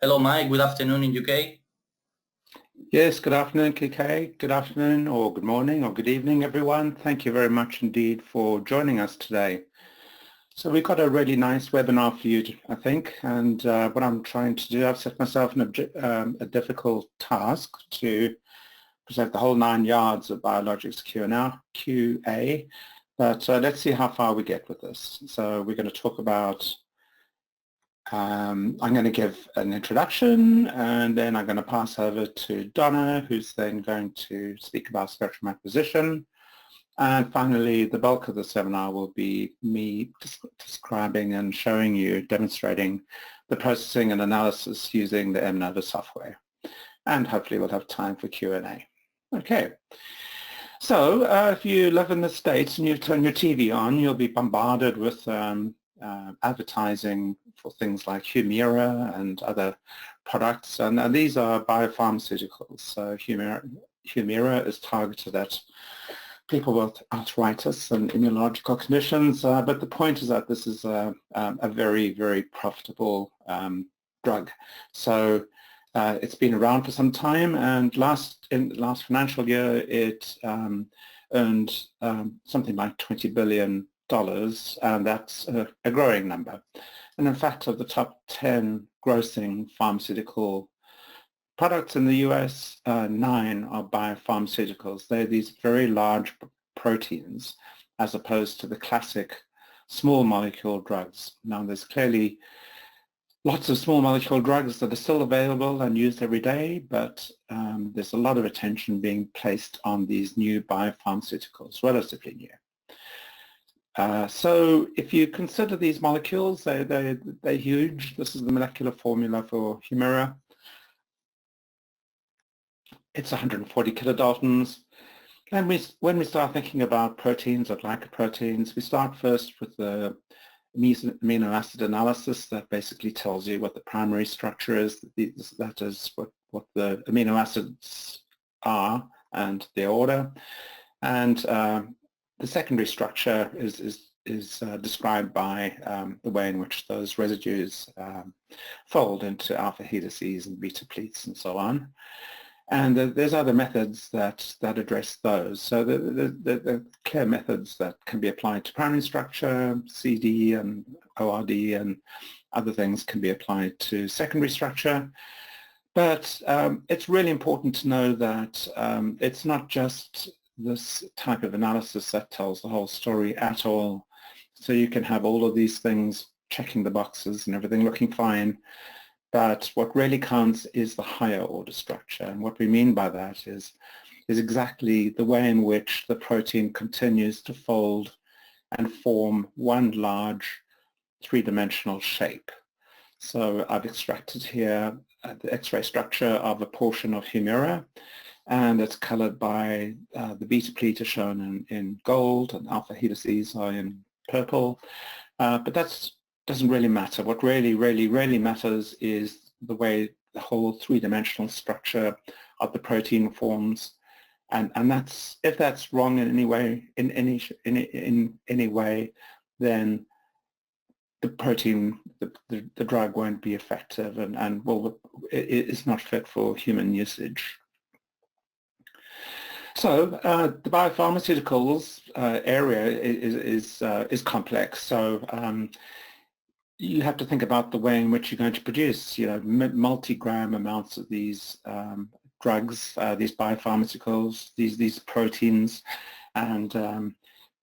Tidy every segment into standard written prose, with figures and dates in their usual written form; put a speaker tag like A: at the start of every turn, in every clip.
A: Hello, Mike. Good afternoon in UK.
B: Yes, good afternoon, KK. Good afternoon, or good morning, or good evening, everyone. Thank you very much indeed for joining us today. So we've got a really nice webinar for you, I think, and what I'm trying to do, I've set myself a difficult task to present the whole 9 yards of Biologics QA, but let's see how far we get with this. So we're going to talk about I'm going to give an introduction, and then I'm going to pass over to Donna, who's then going to speak about spectrum acquisition. And finally, the bulk of the seminar will be me describing and showing you, demonstrating the processing and analysis using the Mnova software. And hopefully we'll have time for Q&A. Okay. So if you live in the States and you turn your TV on, you'll be bombarded with advertising for things like Humira and other products, and these are biopharmaceuticals. So Humira is targeted at people with arthritis and immunological conditions, but the point is that this is a very, very profitable drug. So it's been around for some time, and in the last financial year it earned something like $20 billion, and that's a growing number. And in fact, of the top 10 grossing pharmaceutical products in the US, 9 are biopharmaceuticals. They're these very large proteins as opposed to the classic small molecule drugs. Now, there's clearly lots of small molecule drugs that are still available and used every day, but there's a lot of attention being placed on these new biopharmaceuticals, relatively new. So if you consider these molecules, they're huge. This is the molecular formula for Humira. It's 140 kilodaltons. And when we start thinking about proteins or glycoproteins, we start first with the amino acid analysis that basically tells you what the primary structure is. That is what the amino acids are and their order. And the secondary structure is described by the way in which those residues fold into alpha helices and beta pleats and so on. And there's other methods that address those. So the clear methods that can be applied to primary structure, CD and ORD and other things can be applied to secondary structure. But it's really important to know that it's not just this type of analysis that tells the whole story at all. So you can have all of these things checking the boxes and everything looking fine, but what really counts is the higher order structure. And what we mean by that is exactly the way in which the protein continues to fold and form one large three-dimensional shape. So I've extracted here the X-ray structure of a portion of Humira, and it's colored by the beta pleat are shown in gold and alpha helices are in purple, but that doesn't really matter. What really matters is the way the whole three-dimensional structure of the protein forms, and that's, if that's wrong in any way, in any way, then the protein, the drug won't be effective, and well, it's not fit for human usage. So the biopharmaceuticals area is complex. So you have to think about the way in which you're going to produce, multi-gram amounts of these drugs, these biopharmaceuticals, these proteins, and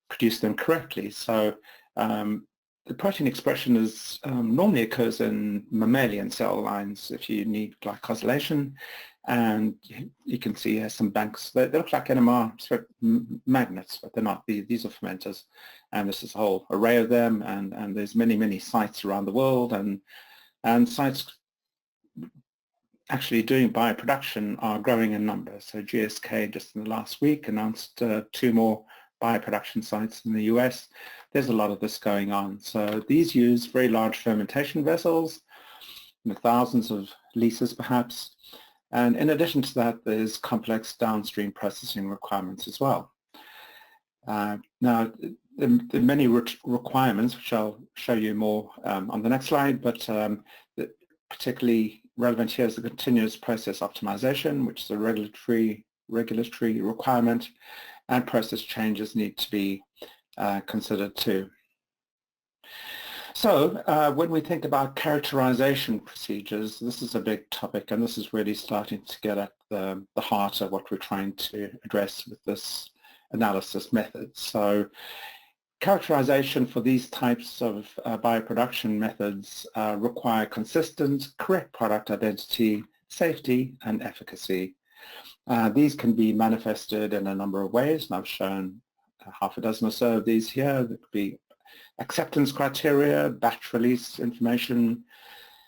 B: produce them correctly. So the protein expression is normally occurs in mammalian cell lines if you need glycosylation, and you can see here some banks. They look like NMR magnets, but they're not. These are fermenters, and this is a whole array of them, and there's many sites around the world, and sites actually doing bioproduction are growing in numbers. So GSK just in the last week announced 2 more bioproduction sites in the US. There's a lot of this going on. So these use very large fermentation vessels, thousands of liters perhaps. And in addition to that, there's complex downstream processing requirements as well. Now, there are many requirements, which I'll show you more on the next slide, but particularly relevant here is the continuous process optimization, which is a regulatory requirement, and process changes need to be considered too. So when we think about characterization procedures, this is a big topic, and this is really starting to get at the heart of what we're trying to address with this analysis method. So characterization for these types of bioproduction methods require consistent, correct product identity, safety, and efficacy. These can be manifested in a number of ways, and I've shown half a dozen or so of these here. There could be acceptance criteria, batch release information,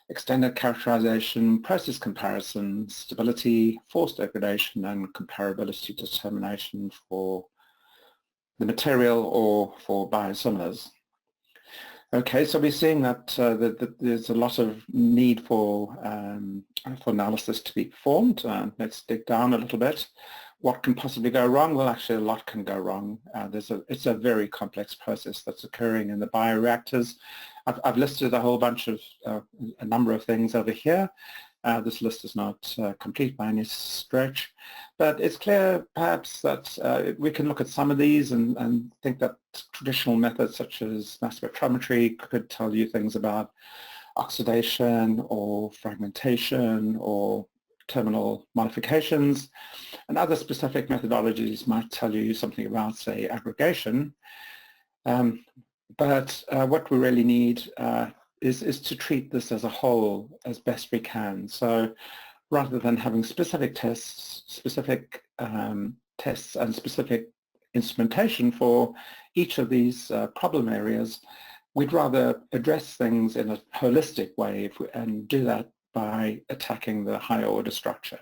B: extended characterization, process comparison, stability, force degradation, and comparability determination for the material or for biosimilars. Okay, so we're seeing that, there's a lot of need for analysis to be performed. Let's dig down a little bit. What can possibly go wrong? Well, actually a lot can go wrong. It's a very complex process that's occurring in the bioreactors. I've listed a whole bunch of, a number of things over here. This list is not complete by any stretch, but it's clear perhaps that we can look at some of these and think that traditional methods such as mass spectrometry could tell you things about oxidation or fragmentation or terminal modifications, and other specific methodologies might tell you something about, say, aggregation. But what we really need is to treat this as a whole as best we can. So rather than having specific tests and specific instrumentation for each of these problem areas, we'd rather address things in a holistic way and do that by attacking the higher order structure.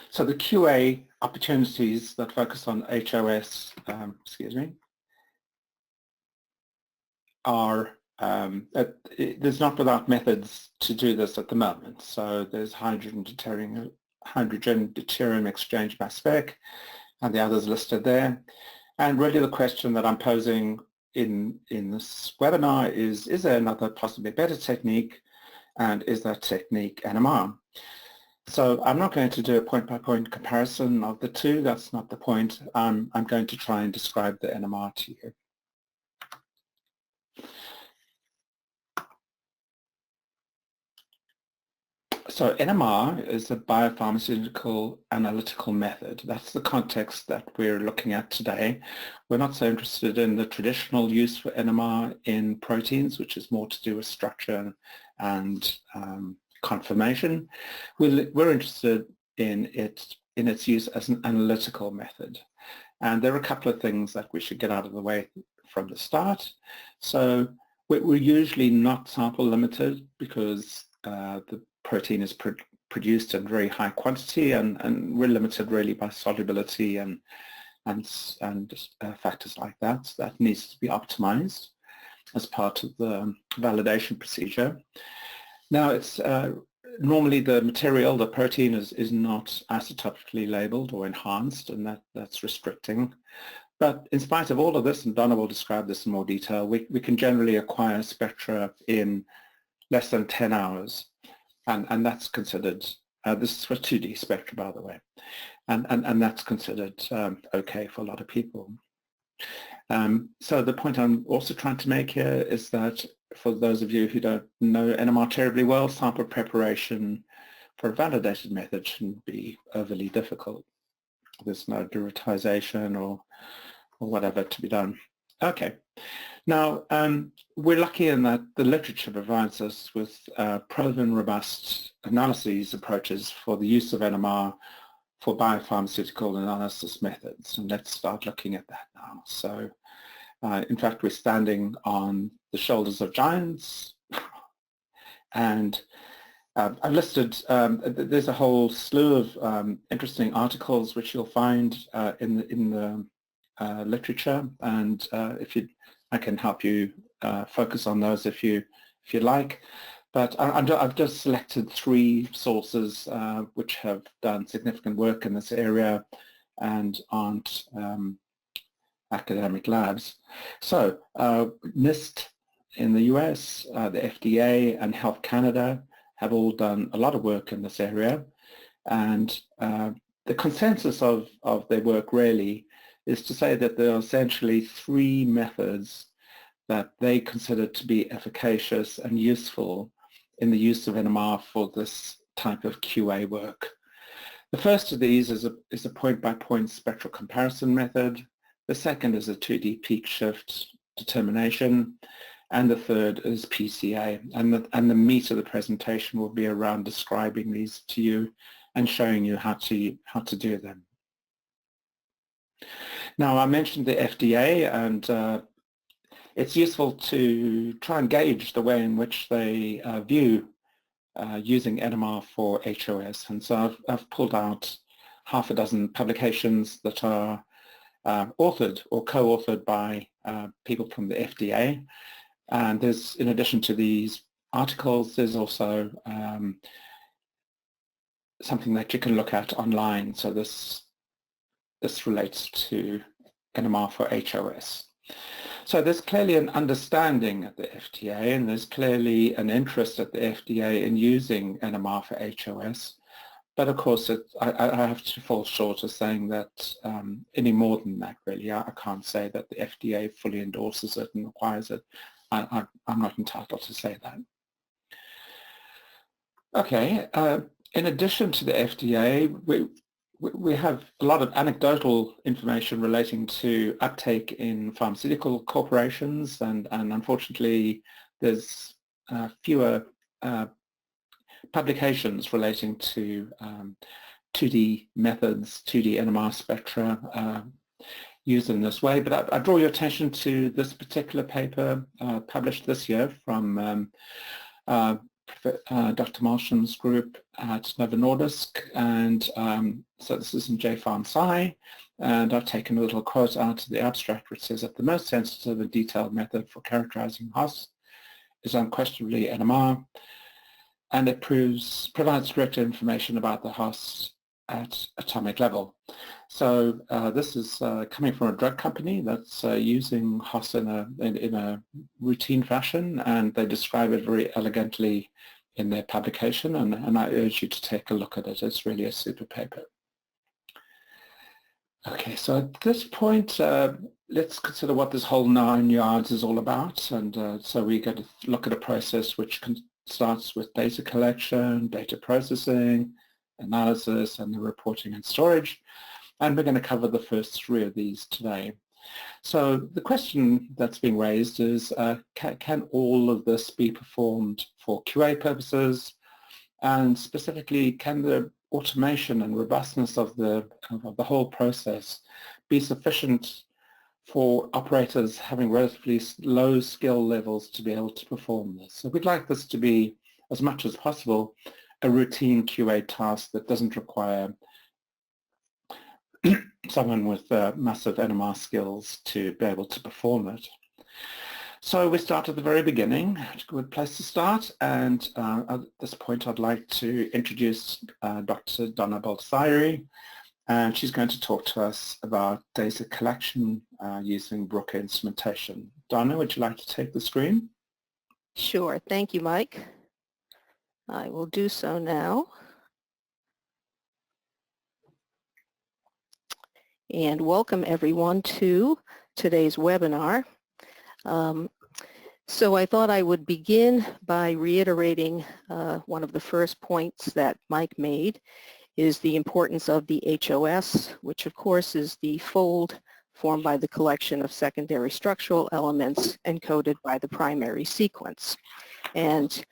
B: So the QA opportunities that focus on HOS, are, there's not without methods to do this at the moment. So there's hydrogen deuterium exchange mass spec and the others listed there. And really the question that I'm posing in this webinar is there another possibly better technique, and is that technique NMR? So I'm not going to do a point-by-point comparison of the two. That's not the point. I'm going to try and describe the NMR to you. So NMR is a biopharmaceutical analytical method. That's the context that we're looking at today. We're not so interested in the traditional use for NMR in proteins, which is more to do with structure and conformation. We're interested in its use as an analytical method. And there are a couple of things that we should get out of the way from the start. So we're usually not sample limited because the protein is produced in very high quantity, and we're limited really by solubility and factors like that. So that needs to be optimized as part of the validation procedure. Now, it's normally the material, the protein, is not isotopically labeled or enhanced, and that's restricting. But in spite of all of this, and Donna will describe this in more detail, we can generally acquire spectra in less than 10 hours. And that's considered, this is for 2D spectra, by the way, and that's considered okay for a lot of people. So the point I'm also trying to make here is that for those of you who don't know NMR terribly well, sample preparation for a validated method shouldn't be overly difficult. There's no derivatization or whatever to be done. Okay. Now, we're lucky in that the literature provides us with proven, robust analyses approaches for the use of NMR for biopharmaceutical analysis methods. And let's start looking at that now. So, in fact, we're standing on the shoulders of giants. And I've listed, there's a whole slew of interesting articles which you'll find in the literature, and I can help you focus on those if you like. But I've just selected 3 sources which have done significant work in this area and aren't academic labs. So NIST in the US, the FDA and Health Canada have all done a lot of work in this area, and the consensus of their work really is to say that there are essentially three methods that they consider to be efficacious and useful in the use of NMR for this type of QA work. The first of these is a point-by-point spectral comparison method. The second is a 2D peak shift determination, and the third is PCA. And the meat of the presentation will be around describing these to you and showing you how to do them. Now, I mentioned the FDA, and it's useful to try and gauge the way in which they view using NMR for HOS. And so I've pulled out half a dozen publications that are authored or co-authored by people from the FDA. And there's, in addition to these articles, there's also something that you can look at online. So this relates to NMR for HOS. So there's clearly an understanding at the FDA, and there's clearly an interest at the FDA in using NMR for HOS. But of course, I have to fall short of saying that any more than that, really. I can't say that the FDA fully endorses it and requires it. I'm not entitled to say that. Okay, in addition to the FDA, we have a lot of anecdotal information relating to uptake in pharmaceutical corporations, and unfortunately there's fewer publications relating to 2D methods, 2D NMR spectra used in this way. But I draw your attention to this particular paper published this year from Dr. Malsham's group at Novo Nordisk, and so this is in J-Pharm Sci, and I've taken a little quote out of the abstract which says that the most sensitive and detailed method for characterizing HOS is unquestionably NMR, and it provides direct information about the HOS at atomic level. So this is coming from a drug company that's using HOS in a routine fashion, and they describe it very elegantly in their publication, and I urge you to take a look at it. It's really a super paper. Okay, so at this point, let's consider what this whole 9 yards is all about. And so we're going to look at a process which starts with data collection, data processing, analysis, and the reporting and storage. And we're going to cover the first 3 of these today. So the question that's being raised is, can all of this be performed for QA purposes? And specifically, can the automation and robustness of the whole process be sufficient for operators having relatively low skill levels to be able to perform this? So we'd like this to be, as much as possible, a routine QA task that doesn't require someone with massive NMR skills to be able to perform it. So we start at the very beginning. It's a good place to start, and at this point I'd like to introduce Dr. Donna Baldisseri, and she's going to talk to us about data collection using Bruker instrumentation. Donna, would you like to take the screen?
C: Sure. Thank you, Mike. I will do so now. And welcome everyone to today's webinar. So I thought I would begin by reiterating one of the first points that Mike made, is the importance of the HOS, which of course is the fold formed by the collection of secondary structural elements encoded by the primary sequence. And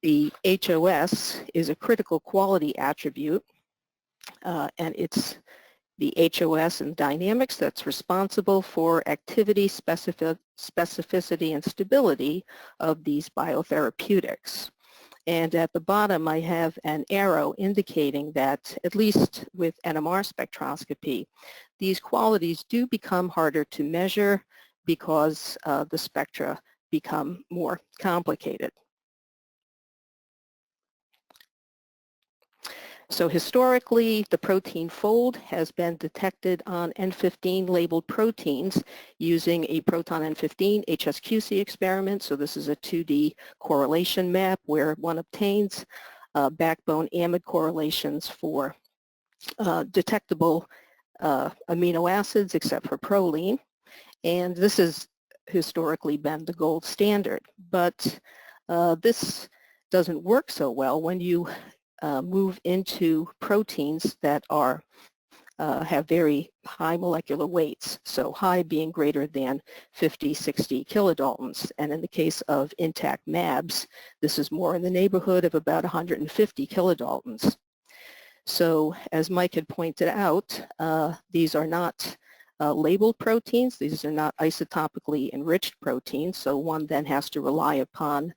C: the HOS is a critical quality attribute, and it's the HOS and dynamics that's responsible for activity, specificity, and stability of these biotherapeutics. And at the bottom, I have an arrow indicating that, at least with NMR spectroscopy, these qualities do become harder to measure because the spectra become more complicated. So historically, the protein fold has been detected on N15 labeled proteins using a proton N15 HSQC experiment. So this is a 2D correlation map where one obtains backbone amide correlations for detectable amino acids except for proline. And this has historically been the gold standard. But this doesn't work so well when you move into proteins that are have very high molecular weights, so high being greater than 50, 60 kilodaltons. And in the case of intact MABs, this is more in the neighborhood of about 150 kilodaltons. So as Mike had pointed out, these are not labeled proteins. These are not isotopically enriched proteins, so one then has to rely upon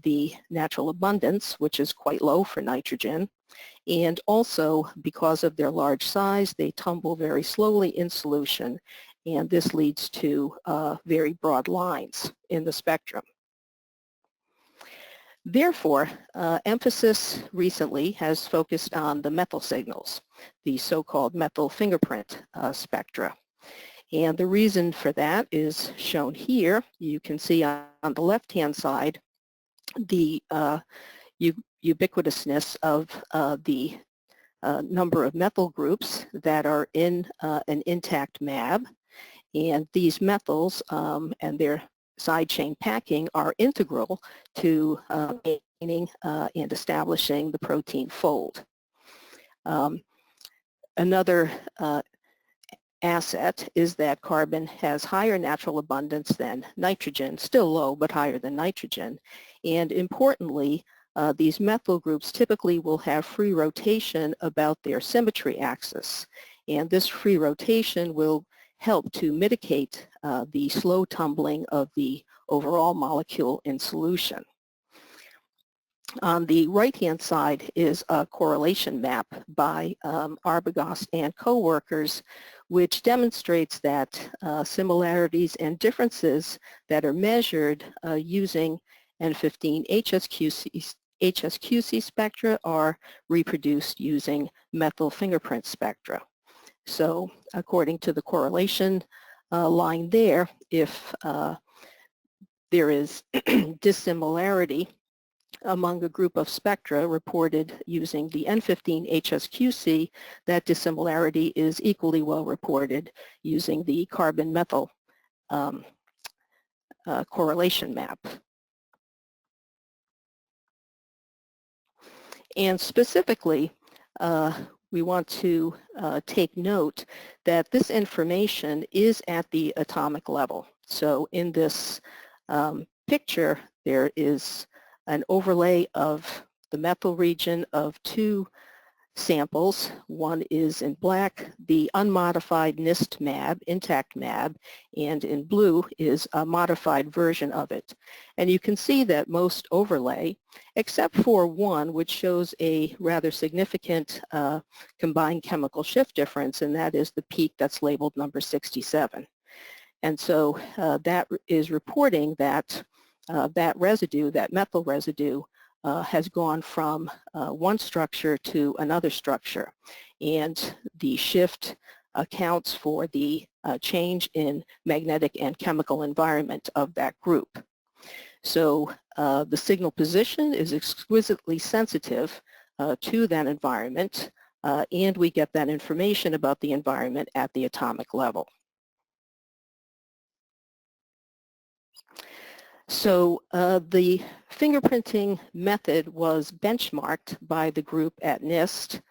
C: the natural abundance, which is quite low for nitrogen. And also, because of their large size, they tumble very slowly in solution, and this leads to very broad lines in the spectrum. Therefore, emphasis recently has focused on the methyl signals, the so-called methyl fingerprint spectra. And the reason for that is shown here. You can see on the left-hand side the ubiquitousness of the number of methyl groups that are in an intact MAB. And these methyls and their side chain packing are integral to maintaining and establishing the protein fold. Another asset is that carbon has higher natural abundance than nitrogen, still low but higher than nitrogen. And importantly, these methyl groups typically will have free rotation about their symmetry axis. And this free rotation will help to mitigate the slow tumbling of the overall molecule in solution. On the right-hand side is a correlation map by Arbogast and co-workers, which demonstrates that similarities and differences that are measured using N15 HSQC spectra are reproduced using methyl fingerprint spectra. So according to the correlation line there, if there is dissimilarity among a group of spectra reported using the N15 HSQC, that dissimilarity is equally well reported using the carbon-methyl correlation map. And specifically, we want to take note that this information is at the atomic level. So in this picture, there is an overlay of the methyl region of two samples. One is in black, the unmodified NIST MAB, intact MAB, and in blue is a modified version of it. And you can see that most overlay, except for one, which shows a rather significant combined chemical shift difference, and that is the peak that's labeled number 67. And so that is reporting that that residue, that methyl residue, has gone from one structure to another structure. And the shift accounts for the change in magnetic and chemical environment of that group. So the signal position is exquisitely sensitive to that environment, and we get that information about the environment at the atomic level. So the fingerprinting method was benchmarked by the group at NIST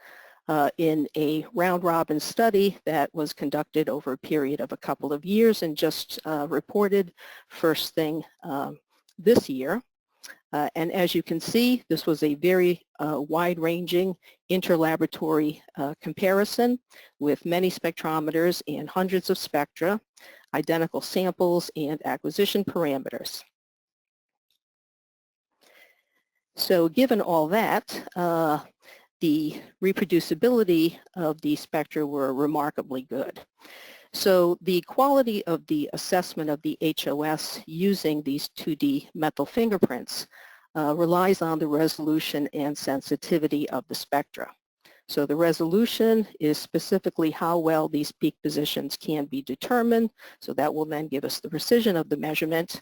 C: in a round-robin study that was conducted over a period of a couple of years and just reported first thing this year. And as you can see, this was a very wide-ranging interlaboratory comparison with many spectrometers and hundreds of spectra, identical samples, and acquisition parameters. So given all that, the reproducibility of the spectra were remarkably good. So the quality of the assessment of the HOS using these 2D methyl fingerprints relies on the resolution and sensitivity of the spectra. So the resolution is specifically how well these peak positions can be determined. So that will then give us the precision of the measurement.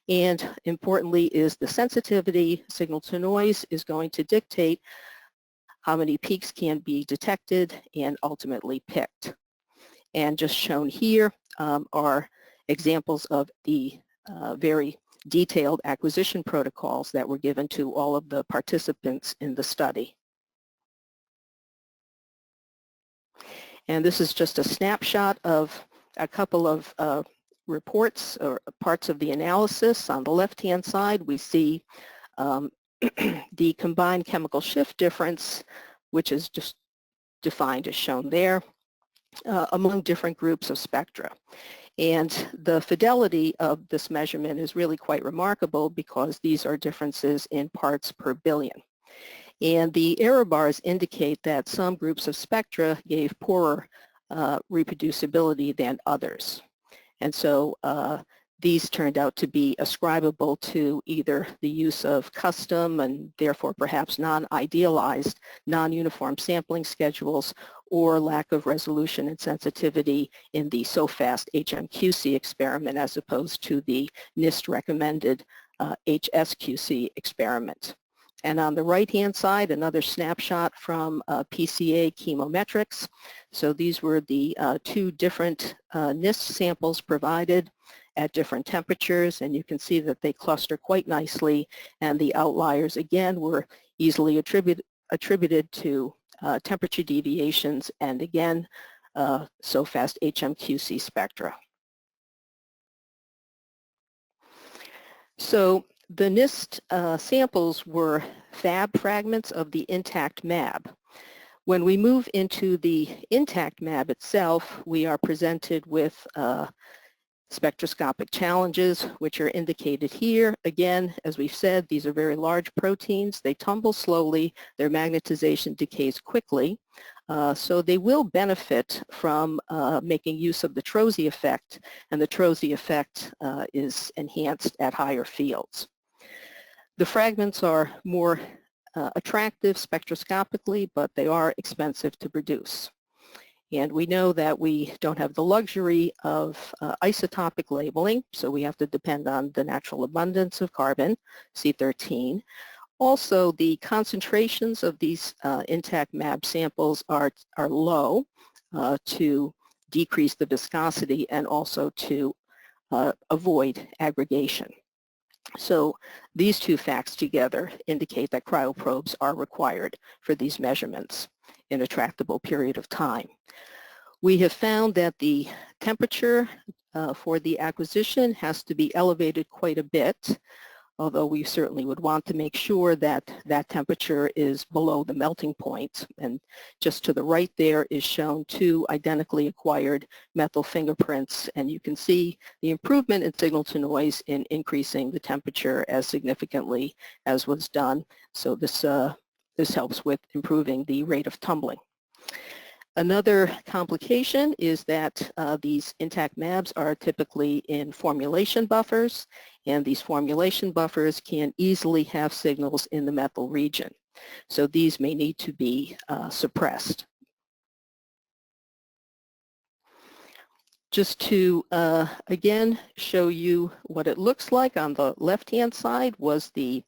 C: And importantly is the sensitivity, signal to noise, is going to dictate how many peaks can be detected and ultimately picked. And just shown here are examples of the very detailed acquisition protocols that were given to all of the participants in the study. And this is just a snapshot of a couple of reports or parts of the analysis. On the left-hand side, we see the combined chemical shift difference, which is just defined as shown there, among different groups of spectra. And the fidelity of this measurement is really quite remarkable because these are differences in parts per billion. And the error bars indicate that some groups of spectra gave poorer reproducibility than others. And so these turned out to be ascribable to either the use of custom and therefore perhaps non-idealized, non-uniform sampling schedules, or lack of resolution and sensitivity in the SOFAST HMQC experiment as opposed to the NIST recommended HSQC experiment. And on the right-hand side, another snapshot from PCA chemometrics. So these were the two different NIST samples provided at different temperatures, and you can see that they cluster quite nicely, and the outliers again were easily attributed to temperature deviations and again SOFAST HMQC spectra. So the NIST samples were Fab fragments of the intact MAB. When we move into the intact MAB itself, we are presented with spectroscopic challenges, which are indicated here. Again, as we've said, these are very large proteins. They tumble slowly. Their magnetization decays quickly. So they will benefit from making use of the Trosi effect, and the Trosi effect is enhanced at higher fields. The fragments are more attractive spectroscopically, but they are expensive to produce. And we know that we don't have the luxury of isotopic labeling, so we have to depend on the natural abundance of carbon, C13. Also, the concentrations of these intact MAB samples are low to decrease the viscosity and also to avoid aggregation. So these two facts together indicate that cryoprobes are required for these measurements in a tractable period of time. We have found that the temperature for the acquisition has to be elevated quite a bit, although we certainly would want to make sure that that temperature is below the melting point. And just to the right there is shown two identically acquired methyl fingerprints, and you can see the improvement in signal to noise in increasing the temperature as significantly as was done. So this helps with improving the rate of tumbling. Another complication is that these intact MABs are typically in formulation buffers, and these formulation buffers can easily have signals in the methyl region. So these may need to be suppressed. Just to again show you what it looks like, on the left-hand side was the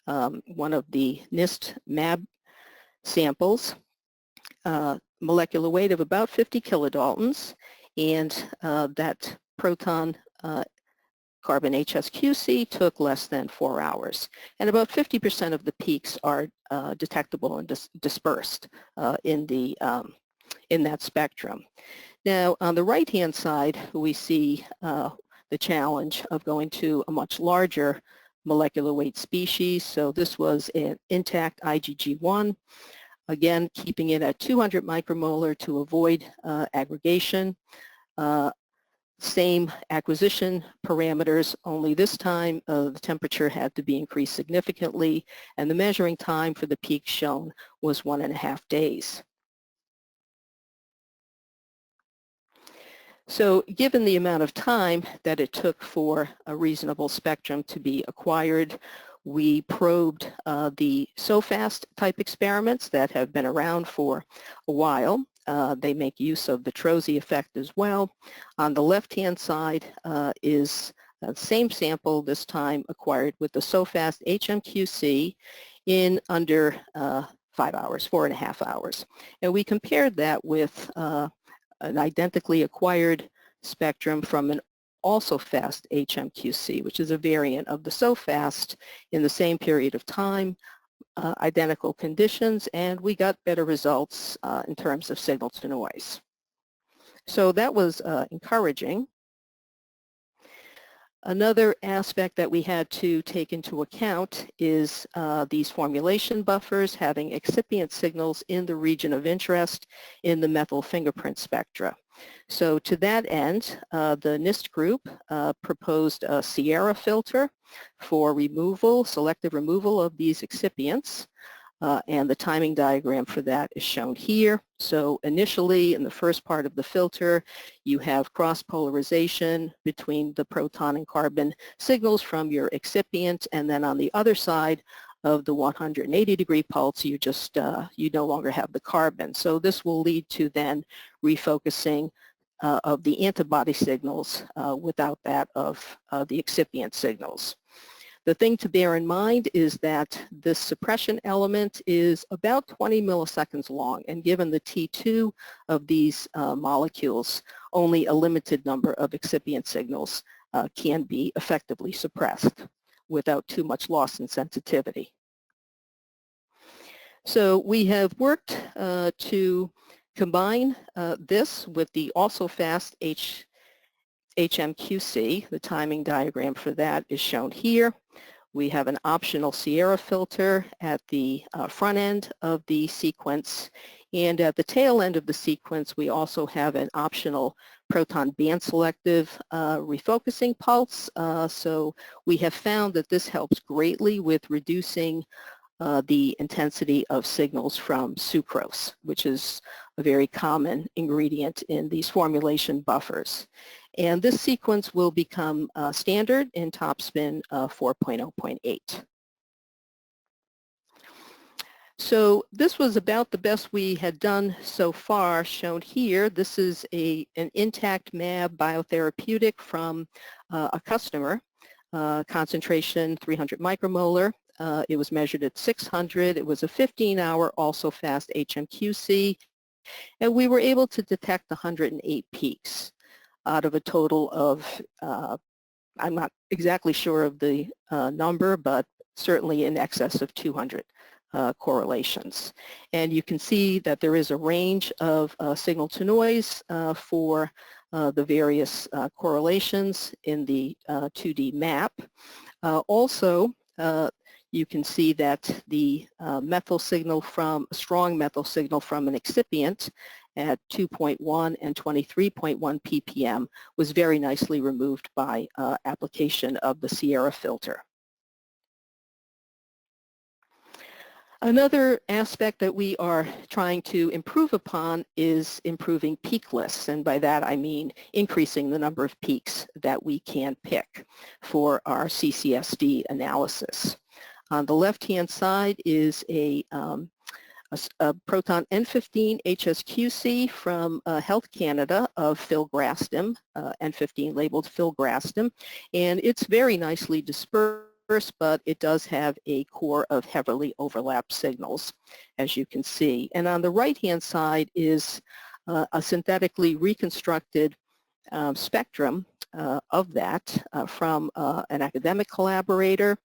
C: one of the NIST MAB samples. Molecular weight of about 50 kilodaltons, and that proton carbon HSQC took less than 4 hours. And about 50% of the peaks are detectable and dispersed in that spectrum. Now, on the right-hand side, we see the challenge of going to a much larger molecular weight species. So this was an intact IgG1. Again, keeping it at 200 micromolar to avoid aggregation. Same acquisition parameters, only this time the temperature had to be increased significantly, and the measuring time for the peak shown was 1.5 days. So given the amount of time that it took for a reasonable spectrum to be acquired, we probed the SOFAST type experiments that have been around for a while. They make use of the Trosi effect as well. On the left-hand side is the same sample, this time acquired with the SOFAST HMQC in under 5 hours, 4.5 hours. And we compared that with an identically acquired spectrum from an also fast HMQC, which is a variant of the SOFAST in the same period of time, identical conditions, and we got better results in terms of signal to noise. So that was encouraging. Another aspect that we had to take into account is these formulation buffers having excipient signals in the region of interest in the methyl fingerprint spectra. So to that end, the NIST group proposed a Sierra filter for removal, selective removal of these excipients. And the timing diagram for that is shown here. So initially, in the first part of the filter, you have cross-polarization between the proton and carbon signals from your excipient, and then on the other side of the 180-degree pulse, you just you no longer have the carbon. So this will lead to then refocusing of the antibody signals without that of the excipient signals. The thing to bear in mind is that this suppression element is about 20 milliseconds long, and given the T2 of these molecules, only a limited number of excipient signals can be effectively suppressed without too much loss in sensitivity. So we have worked to combine this with the also fast HMQC. The timing diagram for that is shown here. We have an optional Sierra filter at the front end of the sequence, and at the tail end of the sequence we also have an optional proton band selective refocusing pulse. So we have found that this helps greatly with reducing the intensity of signals from sucrose, which is a very common ingredient in these formulation buffers. And this sequence will become standard in Topspin 4.0.8. So this was about the best we had done so far, shown here. This is an intact MAB biotherapeutic from a customer, concentration 300 micromolar. It was measured at 600. It was a 15-hour also fast HMQC, and we were able to detect 108 peaks out of a total of, I'm not exactly sure of the number, but certainly in excess of 200 correlations. And you can see that there is a range of signal to noise for the various correlations in the 2D map. Also, you can see that the methyl signal from, a strong methyl signal from an excipient at 2.1 and 23.1 ppm was very nicely removed by application of the Sierra filter. Another aspect that we are trying to improve upon is improving peak lists, and by that I mean increasing the number of peaks that we can pick for our CCSD analysis. On the left-hand side is a proton N15 HSQC from Health Canada of filgrastim, N15 labeled filgrastim, and it's very nicely dispersed, but it does have a core of heavily overlapped signals, as you can see. And on the right-hand side is a synthetically reconstructed spectrum of that from an academic collaborator.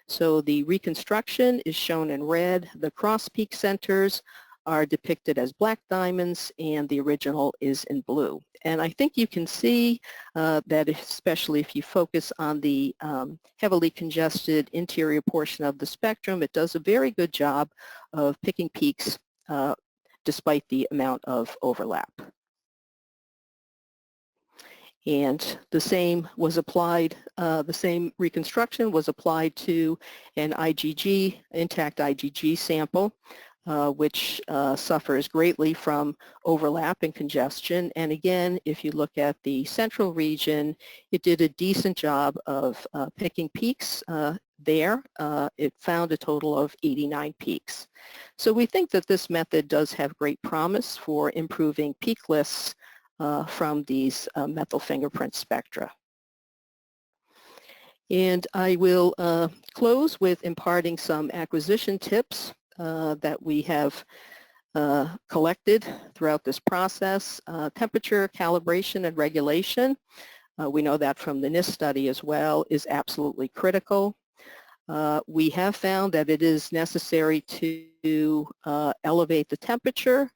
C: So the reconstruction is shown in red. The cross-peak centers are depicted as black diamonds, and the original is in blue. And I think you can see that especially if you focus on the heavily congested interior portion of the spectrum, it does a very good job of picking peaks despite the amount of overlap. And the same was applied, the same reconstruction was applied to an IgG, intact IgG sample, which suffers greatly from overlap and congestion. And again, if you look at the central region, it did a decent job of picking peaks there, it found a total of 89 peaks. So we think that this method does have great promise for improving peak lists from these methyl fingerprint spectra. And I will close with imparting some acquisition tips that we have collected throughout this process. Temperature, calibration, and regulation. We know that from the NIST study as well is absolutely critical. We have found that it is necessary to elevate the temperature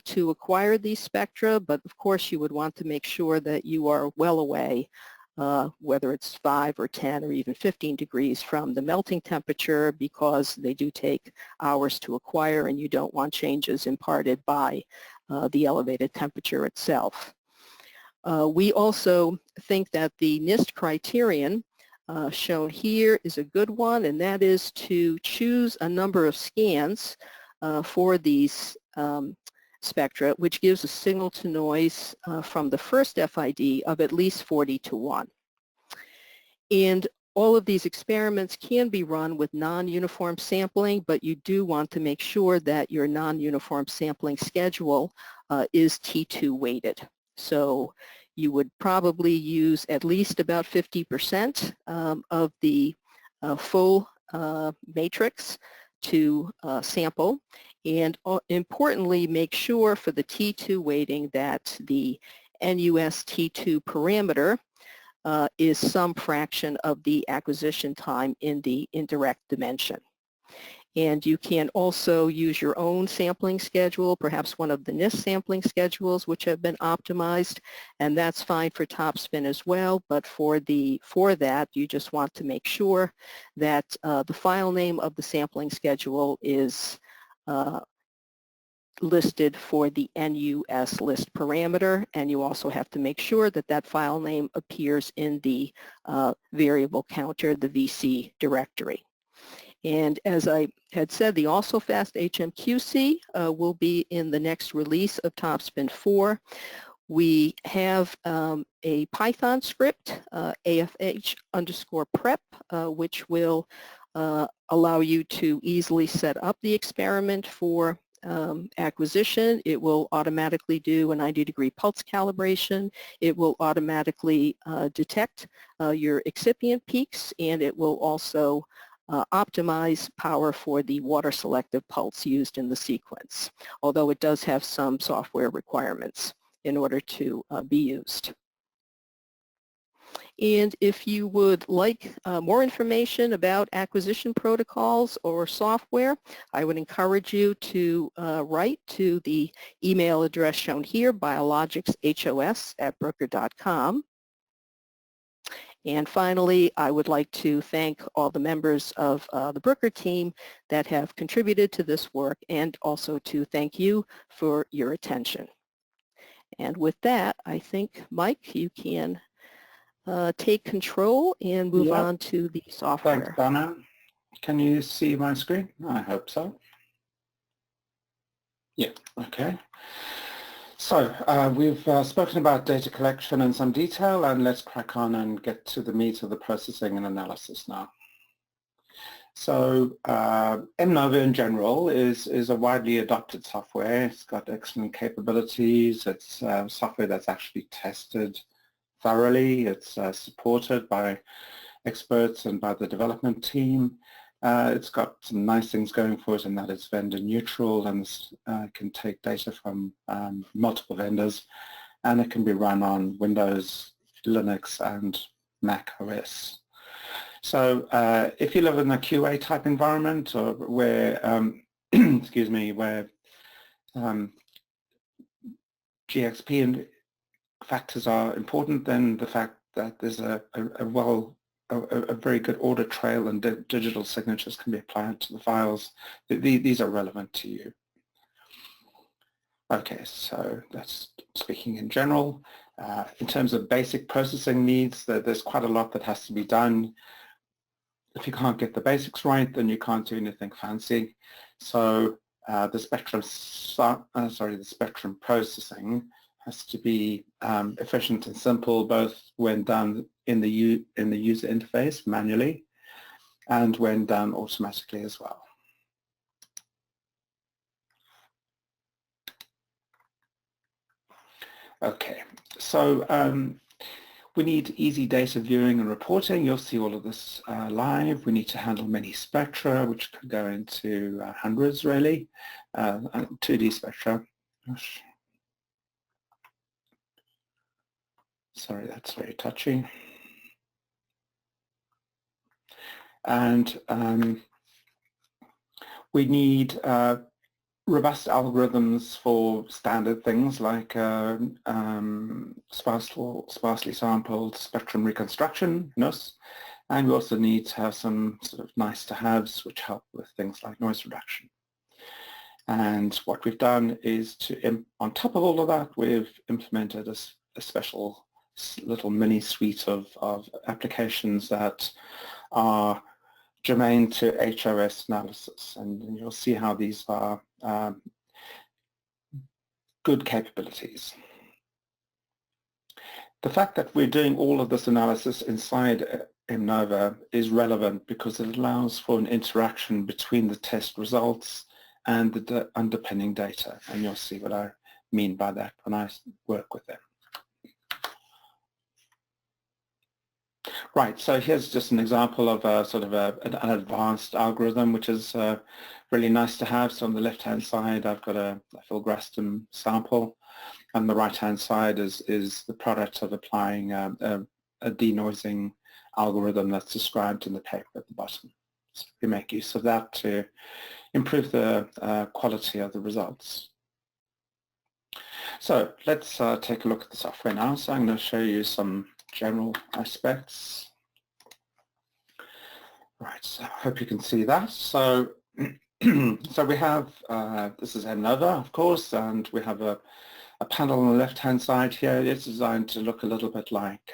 C: to acquire these spectra, but of course you would want to make sure that you are well away, whether it's 5 or 10 or even 15 degrees from the melting temperature, because they do take hours to acquire and you don't want changes imparted by the elevated temperature itself. We also think that the NIST criterion shown here is a good one, and that is to choose a number of scans for these spectra, which gives a signal to noise from the first FID of at least 40 to 1. And all of these experiments can be run with non-uniform sampling, but you do want to make sure that your non-uniform sampling schedule is T2 weighted. So you would probably use at least about 50% of the full matrix to sample, and importantly make sure for the T2 weighting that the NUS T2 parameter is some fraction of the acquisition time in the indirect dimension. And you can also use your own sampling schedule, perhaps one of the NIST sampling schedules which have been optimized, and that's fine for topspin as well, but for that you just want to make sure that the file name of the sampling schedule is listed for the NUS list parameter, and you also have to make sure that that file name appears in the variable counter, the VC directory. And as I had said, the AlsoFast HMQC will be in the next release of Topspin 4. We have a Python script, AFH_prep, which will allow you to easily set up the experiment for acquisition. It will automatically do a 90-degree pulse calibration. It will automatically detect your excipient peaks, and it will also optimize power for the water selective pulse used in the sequence, although it does have some software requirements in order to be used. And if you would like more information about acquisition protocols or software, I would encourage you to write to the email address shown here, biologicshos@bruker.com. And finally, I would like to thank all the members of the Bruker team that have contributed to this work, and also to thank you for your attention. And with that, I think, Mike, you can take control and move on to the software.
B: Thanks, Donna. Can you see my screen? I hope so. Yeah, okay. So we've spoken about data collection in some detail, and let's crack on and get to the meat of the processing and analysis now. So Mnova in general is a widely adopted software. It's got excellent capabilities. It's software that's actually tested thoroughly. It's supported by experts and by the development team. It's got some nice things going for it, in that it's vendor neutral and can take data from multiple vendors, and it can be run on Windows, Linux, and Mac OS. So if you live in a QA type environment, or where excuse me, where GXP and factors are important, then the fact that there's a very good audit trail and digital signatures can be applied to the files, these are relevant to you. Okay, so that's speaking in general. In terms of basic processing needs, there's quite a lot that has to be done. If you can't get the basics right, then you can't do anything fancy. So the spectrum processing has to be efficient and simple, both when done in the user interface manually, and when done automatically as well. Okay, so we need easy data viewing and reporting. You'll see all of this live. We need to handle many spectra, which could go into hundreds really, 2D spectra. Gosh. Sorry, that's very touchy. And we need robust algorithms for standard things like sparsely sampled spectrum reconstruction, NOS, and we also need to have some sort of nice-to-haves which help with things like noise reduction. And what we've done is on top of all of that, we've implemented a special little mini suite of applications that are germane to HOS analysis, and you'll see how these are good capabilities. The fact that we're doing all of this analysis inside Mnova is relevant because it allows for an interaction between the test results and the underpinning data, and you'll see what I mean by that when I work with them. Right, so here's just an example of a sort of an advanced algorithm, which is really nice to have. So on the left-hand side, I've got a filgrastim sample, and the right-hand side is the product of applying a denoising algorithm that's described in the paper at the bottom. So we make use of that to improve the quality of the results. So let's take a look at the software now. So I'm going to show you some general aspects. Right, so I hope you can see that. So, so we have, this is Mnova, of course, and we have a panel on the left-hand side here. It's designed to look a little bit like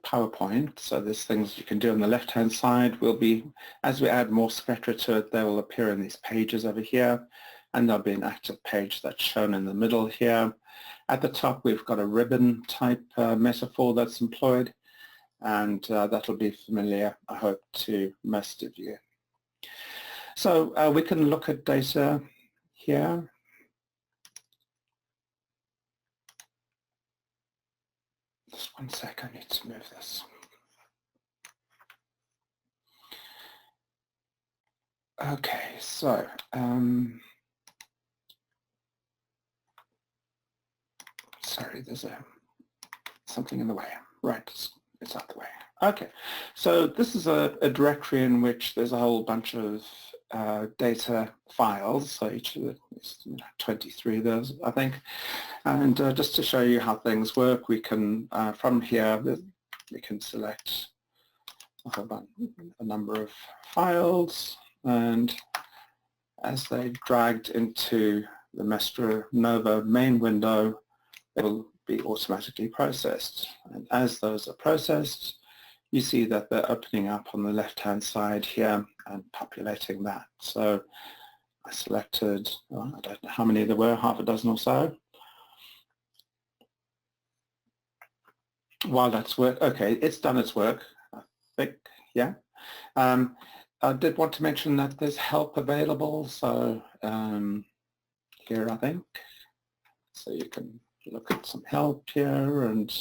B: PowerPoint. So there's things you can do on the left-hand side. Will be, as we add more spectra to it, they will appear in these pages over here, and there'll be an active page that's shown in the middle here. At the top, we've got a ribbon type metaphor that's employed, and that'll be familiar, I hope, to most of you. So we can look at data here. Just one sec, I need to move this. Okay, so sorry, there's something in the way. Right, it's out the way. Okay, so this is a directory in which there's a whole bunch of data files. So each of the 23 of those, I think. And just to show you how things work, we can from here we can select a number of files, and as they dragged into the Mestrelab main window, they will be automatically processed. And as those are processed, you see that they're opening up on the left-hand side here and populating that. So I selected, well, I don't know how many there were, half a dozen or so. While that's work, okay, it's done its work, I think, yeah. I did want to mention that there's help available, so here I think, so you can look at some help here, and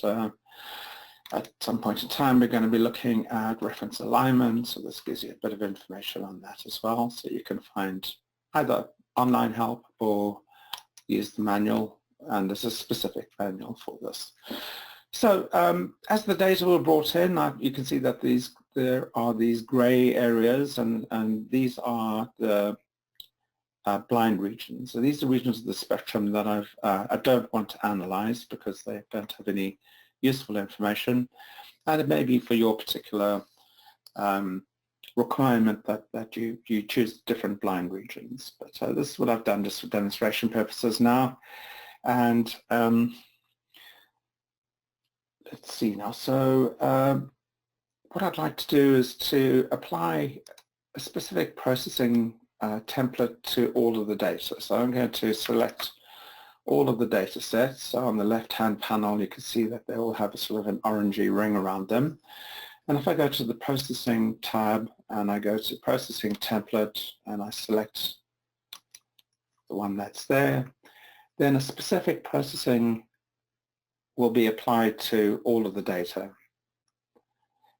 B: at some point in time we're going to be looking at reference alignment, so this gives you a bit of information on that as well, so you can find either online help or use the manual, and there's a specific manual for this. So as the data were brought in, you can see that there are these gray areas, and these are the blind regions. So these are regions of the spectrum that I don't want to analyze because they don't have any useful information, and it may be for your particular requirement that you choose different blind regions. But this is what I've done just for demonstration purposes now, and let's see now. So what I'd like to do is to apply a specific processing template to all of the data. So I'm going to select all of the data sets. So on the left-hand panel, you can see that they all have a sort of an orangey ring around them. And if I go to the processing tab and I go to processing template and I select the one that's there, then a specific processing will be applied to all of the data.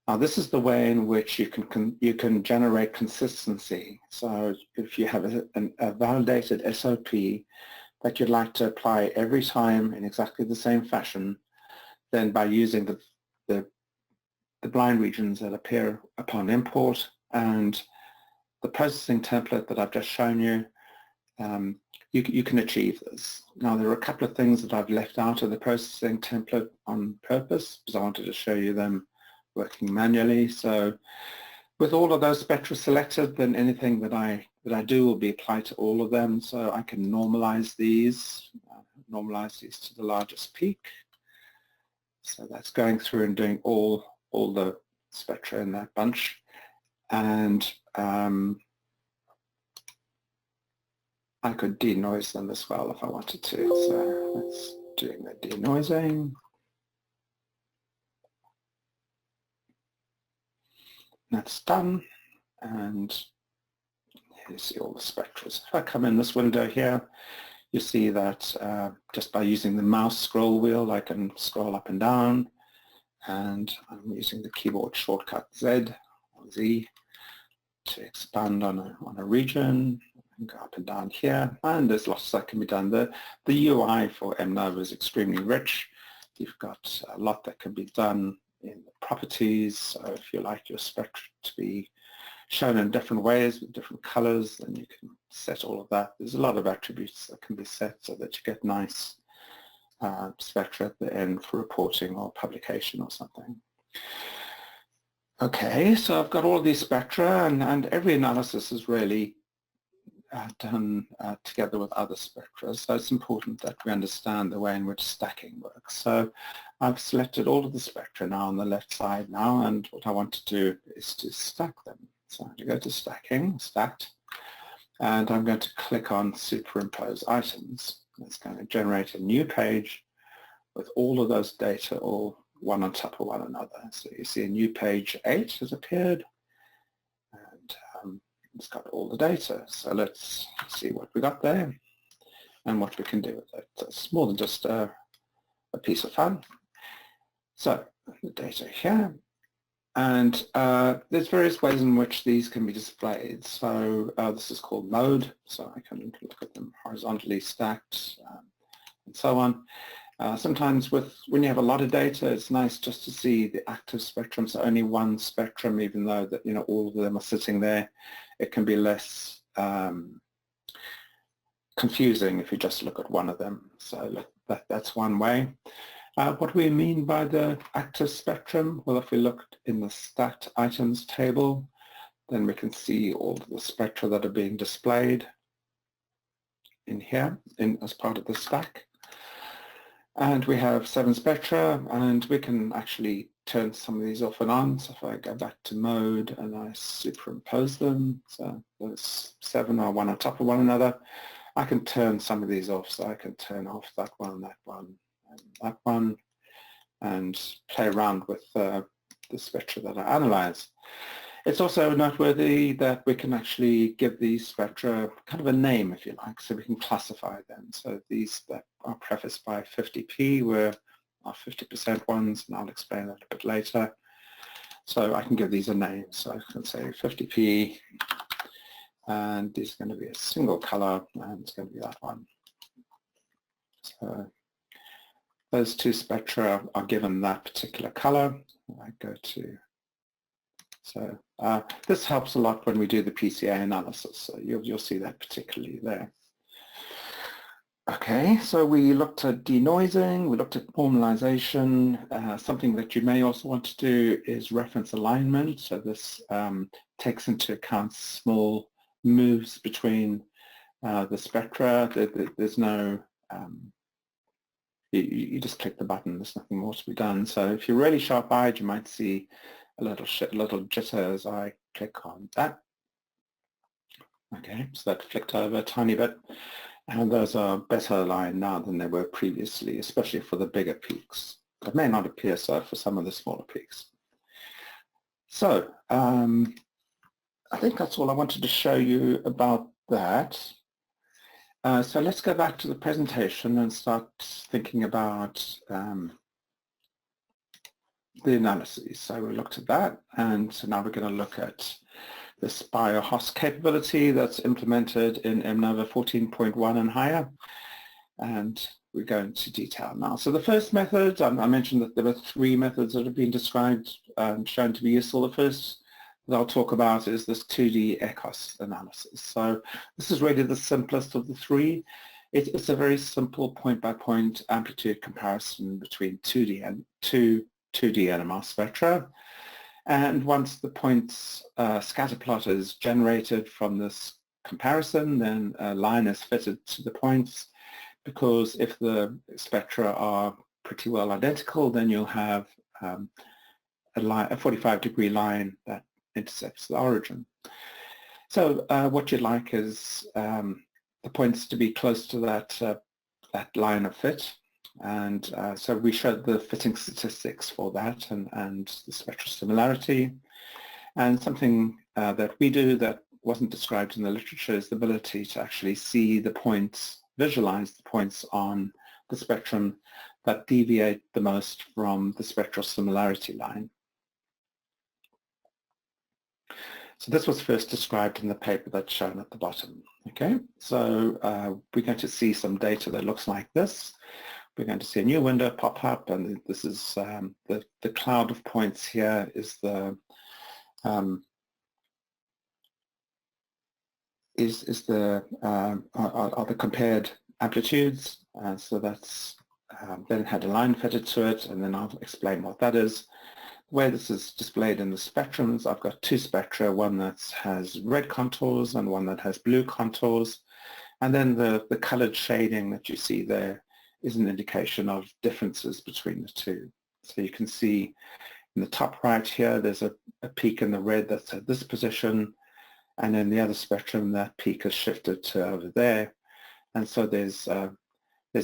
B: Now this is the way in which you can generate consistency. So if you have a validated SOP that you'd like to apply every time in exactly the same fashion, then by using the blind regions that appear upon import and the processing template that I've just shown you, you can achieve this. Now there are a couple of things that I've left out of the processing template on purpose because I wanted to show you them working manually. So with all of those spectra selected, then anything that I do will be applied to all of them. So I can normalize these to the largest peak. So that's going through and doing all the spectra in that bunch. And I could denoise them as well if I wanted to. So let's doing the denoising. That's done, and here you see all the spectra. If I come in this window here, you see that just by using the mouse scroll wheel, I can scroll up and down, and I'm using the keyboard shortcut Z or Z to expand on a region. I can go up and down here, and there's lots that can be done. The UI for Mnova is extremely rich. You've got a lot that can be done in the properties. So if you like your spectra to be shown in different ways with different colors, then you can set all of that. There's a lot of attributes that can be set so that you get nice spectra at the end for reporting or publication or something. Okay, so I've got all of these spectra, and every analysis is really done together with other spectra. So it's important that we understand the way in which stacking works. So I've selected all of the spectra now on the left side now, and what I want to do is to stack them. So I'm going to go to stacking, stacked, and I'm going to click on superimpose items. It's going to generate a new page with all of those data all one on top of one another. So you see a new page 8 has appeared, and it's got all the data. So let's see what we got there and what we can do with it. It's more than just a piece of fun. So the data here, and there's various ways in which these can be displayed. So this is called mode, so I can look at them horizontally stacked and so on. Sometimes when you have a lot of data, it's nice just to see the active spectrum, so only one spectrum, even though that all of them are sitting there. It can be less confusing if you just look at one of them. So that's one way. What we mean by the active spectrum, well, if we look in the stacked items table, then we can see all of the spectra that are being displayed in here as part of the stack. And we have 7 spectra, and we can actually turn some of these off and on. So if I go back to mode and I superimpose them, so those 7 are one on top of one another, I can turn some of these off. So I can turn off that one, and that one, and play around with the spectra that I analyze. It's also noteworthy that we can actually give these spectra kind of a name, if you like, so we can classify them. So these that are prefaced by 50p were our 50% ones, and I'll explain that a bit later. So I can give these a name. So I can say 50p, and this is going to be a single color, and it's going to be that one. So those 2 spectra are given that particular color. I go to So this helps a lot when we do the PCA analysis. So you'll see that particularly there. Okay, so we looked at denoising, we looked at normalization. Something that you may also want to do is reference alignment. So this takes into account small moves between the spectra. There's no, you just click the button, there's nothing more to be done. So if you're really sharp-eyed, you might see a little jitter as I click on that. Okay, so that flicked over a tiny bit. And those are better aligned now than they were previously, especially for the bigger peaks. It may not appear so for some of the smaller peaks. So I think that's all I wanted to show you about that. So let's go back to the presentation and start thinking about the analyses. So we looked at that, and so now we're going to look at this BioHOS capability that's implemented in Mnova 14.1 and higher, and we go into detail now. So the first method, I mentioned that there were 3 methods that have been described and shown to be useful. The first that I'll talk about is this 2D HOS analysis. So this is really the simplest of the 3. It's a very simple point-by-point amplitude comparison between 2D and 2D NMR spectra. And once the points scatter plot is generated from this comparison, then a line is fitted to the points, because if the spectra are pretty well identical, then you'll have a 45-degree line that intercepts the origin. So what you'd like is the points to be close to that line of fit, and so we showed the fitting statistics for that and the spectral similarity. And something that we do that wasn't described in the literature is the ability to actually see the points, visualize the points on the spectrum that deviate the most from the spectral similarity line. So this was first described in the paper that's shown at the bottom. Okay, so we're going to see some data that looks like this. We're going to see a new window pop up, and this is the cloud of points here is the are the compared amplitudes. So that's then had a line fitted to it, and then I'll explain what that is. Where this is displayed in the spectrums, I've got 2 spectra, one that has red contours and one that has blue contours. And then the colored shading that you see there is an indication of differences between the 2. So you can see in the top right here, there's a peak in the red that's at this position, and in the other spectrum, that peak is shifted to over there. And so there's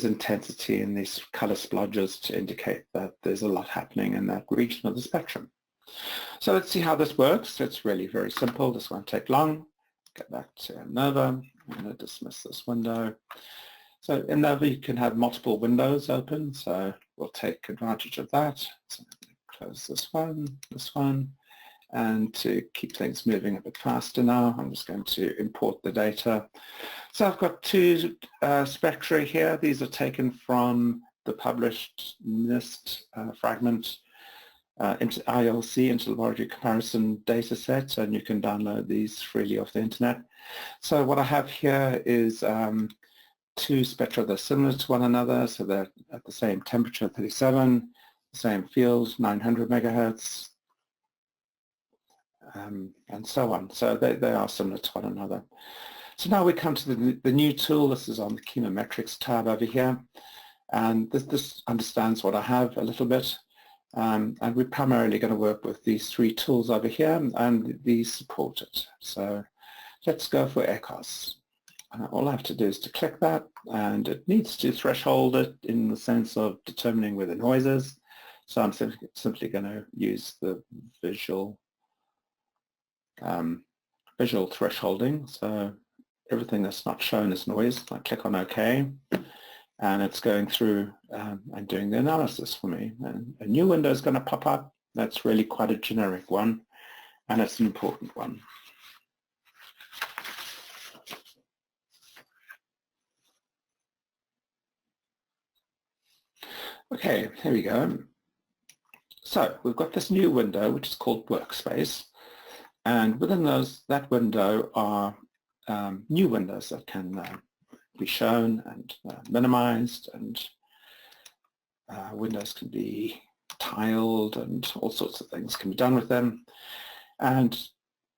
B: intensity in these color splodges to indicate that there's a lot happening in that region of the spectrum. So let's see how this works. It's really very simple. This won't take long. Get back to Mnova. I'm going to dismiss this window. So in Mnova, you can have multiple windows open, so we'll take advantage of that. So close this one, and to keep things moving a bit faster now, I'm just going to import the data. So I've got 2 spectra here. These are taken from the published NIST fragment into ILC, interlaboratory comparison data set, and you can download these freely off the internet. So what I have here is 2 spectra that are similar to one another, so they're at the same temperature, 37, the same field, 900 megahertz, and so on. So they are similar to one another. So now we come to the new tool. This is on the chemometrics tab over here, and this understands what I have a little bit, and we're primarily going to work with these 3 tools over here, and these support it. So let's go for HOS. All I have to do is to click that, and it needs to threshold it in the sense of determining where the noise is. So I'm simply going to use the visual thresholding. So everything that's not shown is noise. I click on OK, and it's going through and doing the analysis for me. And a new window is going to pop up. That's really quite a generic one, and it's an important one. Okay, here we go. So we've got this new window, which is called Workspace. And within that window are new windows that can be shown and minimized, and windows can be tiled, and all sorts of things can be done with them. And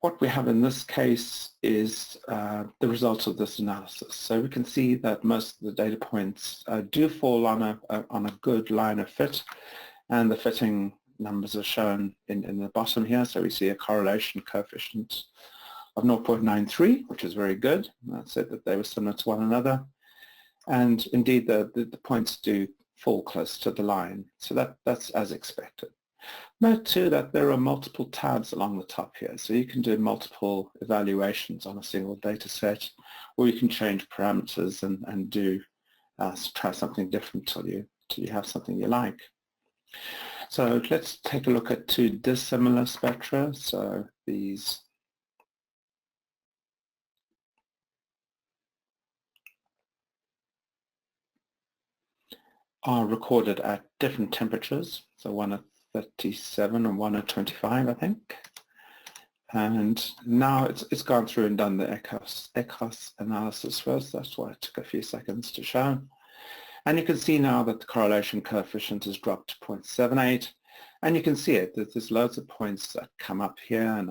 B: what we have in this case is the results of this analysis. So we can see that most of the data points do fall on a good line of fit, and the fitting numbers are shown in the bottom here. So we see a correlation coefficient of 0.93, which is very good. That said that they were similar to one another. And indeed, the points do fall close to the line. So that's as expected. Note too that there are multiple tabs along the top here, so you can do multiple evaluations on a single data set, or you can change parameters and do try something different till you have something you like. So let's take a look at two dissimilar spectra. So these are recorded at different temperatures, so one at 37 and one at 25, I think. And now it's gone through and done the HOS analysis first. That's why it took a few seconds to show. And you can see now that the correlation coefficient has dropped to 0.78. And you can see it, that there's loads of points that come up here and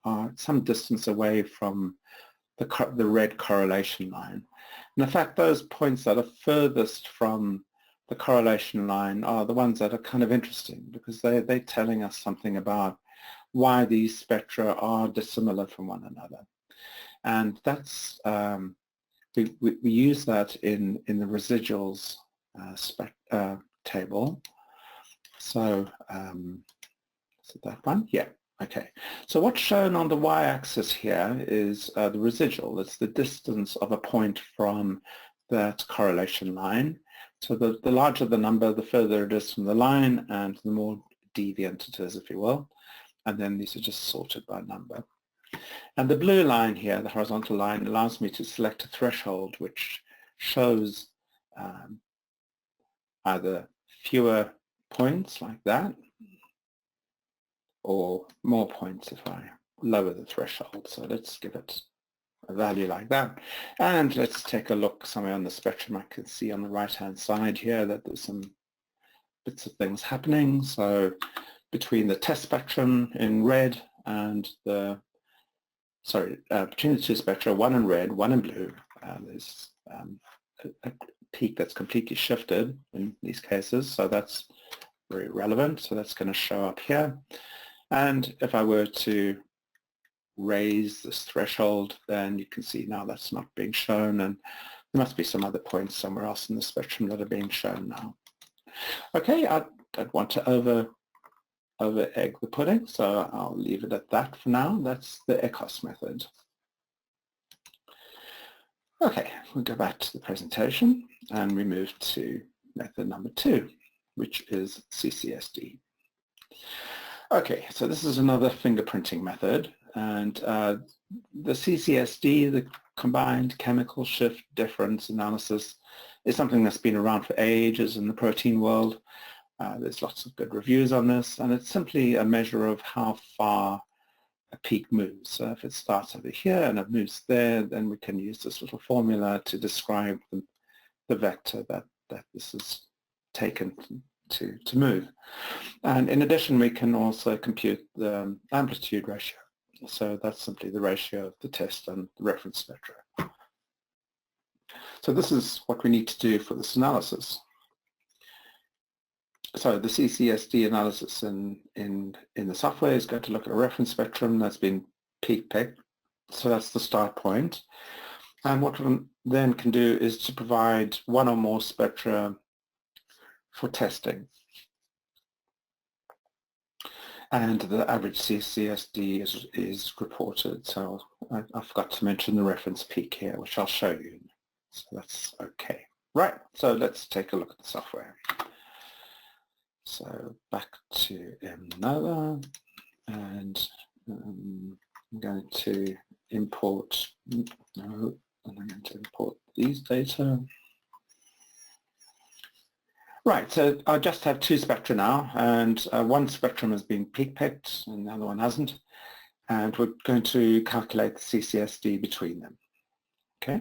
B: are some distance away from the red correlation line. And in fact, those points that are furthest from the correlation line are the ones that are kind of interesting, because they're telling us something about why these spectra are dissimilar from one another. And that's, we use that in the residuals table. So, is it that one? Yeah, okay. So what's shown on the y-axis here is the residual. It's the distance of a point from that correlation line. So the larger the number, the further it is from the line, and the more deviant it is, if you will. And then these are just sorted by number. And the blue line here, the horizontal line, allows me to select a threshold which shows either fewer points like that, or more points if I lower the threshold. So let's give it a value like that. And let's take a look somewhere on the spectrum. I can see on the right-hand side here that there's some bits of things happening. So between the test spectrum in red and between the two spectra, one in red, one in blue, there's a peak that's completely shifted in these cases. So that's very relevant. So that's going to show up here. And if I were to raise this threshold, then you can see now that's not being shown, and there must be some other points somewhere else in the spectrum that are being shown now. Okay, I don't want to over egg the pudding, so I'll leave it at that for now. That's the HOS method. Okay, we'll go back to the presentation and we move to method number 2, which is CCSD. Okay, so this is another fingerprinting method, and the CCSD, the combined chemical shift difference analysis, is something that's been around for ages in the protein world. There's lots of good reviews on this, and it's simply a measure of how far a peak moves. So if it starts over here and it moves there, then we can use this little formula to describe the vector that this is taken to move. And in addition, we can also compute the amplitude ratio. So that's simply the ratio of the test and the reference spectra. So this is what we need to do for this analysis. So the CCSD analysis in the software is going to look at a reference spectrum that's been peak picked. So that's the start point. And what we then can do is to provide one or more spectra for testing. And the average CCSD is reported. So I forgot to mention the reference peak here, which I'll show you. So that's okay. Right, so let's take a look at the software. So back to Mnova, and I'm going to import, and I'm going to import these data. Right, so I just have two spectra now, and one spectrum has been peak picked and the other one hasn't, and we're going to calculate the CCSD between them. Okay,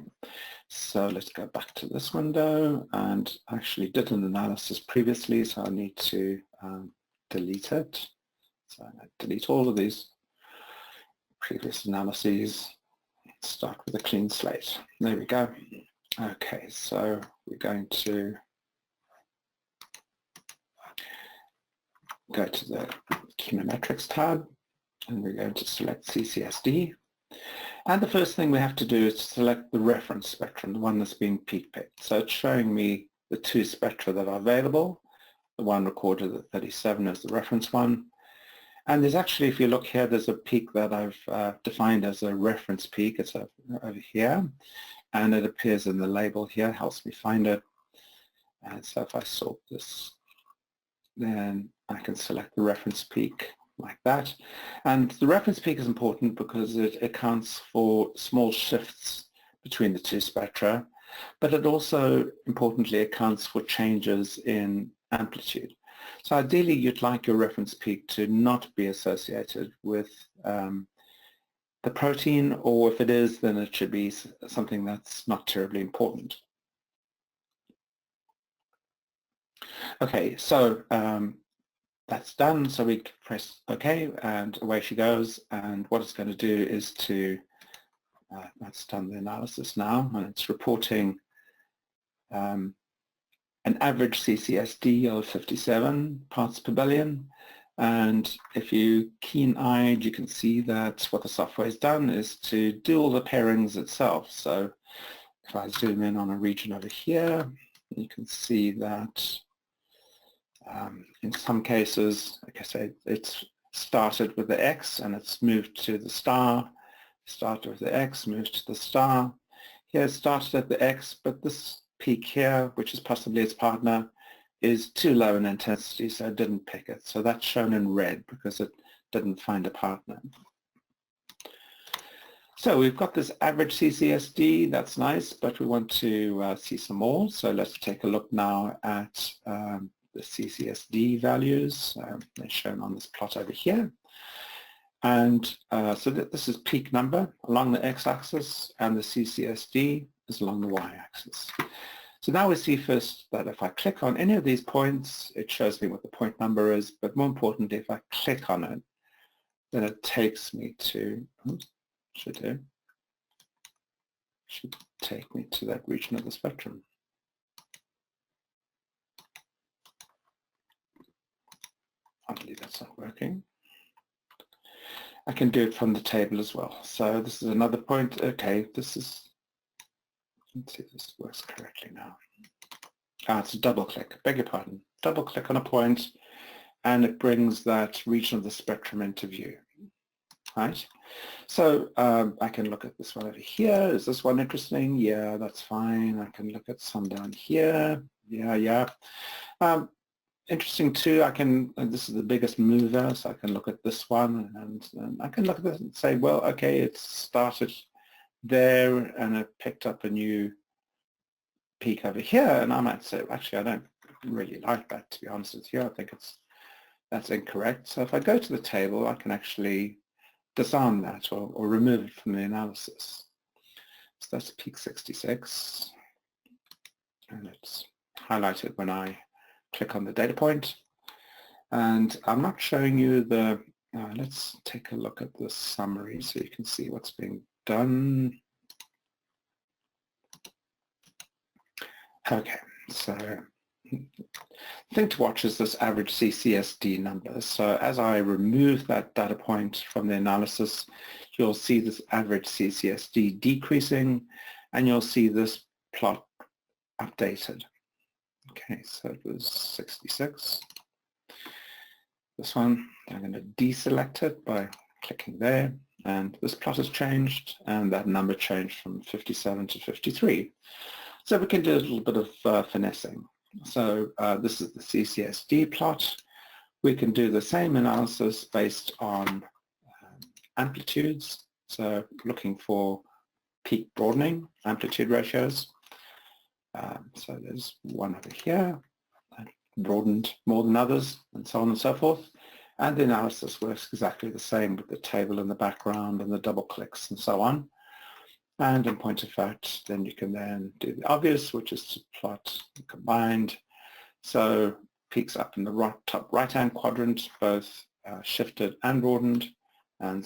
B: so let's go back to this window, and I actually did an analysis previously, so I need to delete it. So I delete all of these previous analyses, start with a clean slate. There we go. Okay, so we're going to go to the Chemometrics tab, and we're going to select CCSD. And the first thing we have to do is to select the reference spectrum, the one that's been peak picked. So it's showing me the two spectra that are available. The one recorded at 37 is the reference one, And there's actually, if you look here, there's a peak that I've defined as a reference peak. It's over here, and it appears in the label here, helps me find it. And so if I sort this, then I can select the reference peak like that. And the reference peak is important because it accounts for small shifts between the two spectra, but it also importantly accounts for changes in amplitude. So ideally you'd like your reference peak to not be associated with the protein, or if it is, then it should be something that's not terribly important. Okay, so that's done, so we press OK, and away she goes, and what it's going to do is to, that's done the analysis now, and it's reporting an average CCSD of 57 parts per billion, and if you keen-eyed, you can see that what the software has done is to do all the pairings itself. So if I zoom in on a region over here, you can see that in some cases, like I say, it's started with the X and it's moved to the star, started with the X, moved to the star. Here it started at the X, but this peak here, which is possibly its partner, is too low in intensity, so it didn't pick it. So that's shown in red because it didn't find a partner. So we've got this average CCSD, that's nice, but we want to see some more. So let's take a look now at the CCSD values. They're shown on this plot over here. And so this is peak number along the x-axis, and the CCSD is along the y-axis. So now we see first that if I click on any of these points, it shows me what the point number is, but more importantly, if I click on it, then it takes me to, should take me to that region of the spectrum. I believe that's not working. I can do it from the table as well. So this is another point. Okay, this is, let's see if this works correctly now. It's a double click, beg your pardon. Double click on a point and it brings that region of the spectrum into view. Right? So I can look at this one over here. Is this one interesting? Yeah, that's fine. I can look at some down here. Yeah. Interesting too, I can, this is the biggest mover, so I can look at this one and I can look at this and say, well, okay, it started there and it picked up a new peak over here, and I might say, actually, I don't really like that, to be honest with you. I think that's incorrect. So if I go to the table, I can actually disarm that or remove it from the analysis. So that's peak 66, and it's highlighted when I click on the data point, and I'm not showing you the, let's take a look at the summary so you can see what's being done. Okay, so the thing to watch is this average CCSD number. So as I remove that data point from the analysis, you'll see this average CCSD decreasing, and you'll see this plot updated. Okay, so it was 66. This one, I'm going to deselect it by clicking there, and this plot has changed, and that number changed from 57 to 53. So we can do a little bit of finessing. So this is the CCSD plot. We can do the same analysis based on amplitudes, so looking for peak broadening amplitude ratios. So there's one over here, broadened more than others, and so on and so forth. And the analysis works exactly the same with the table in the background and the double clicks and so on. And in point of fact, then you can then do the obvious, which is to plot combined. So peaks up in the top right-hand quadrant, both shifted and broadened, and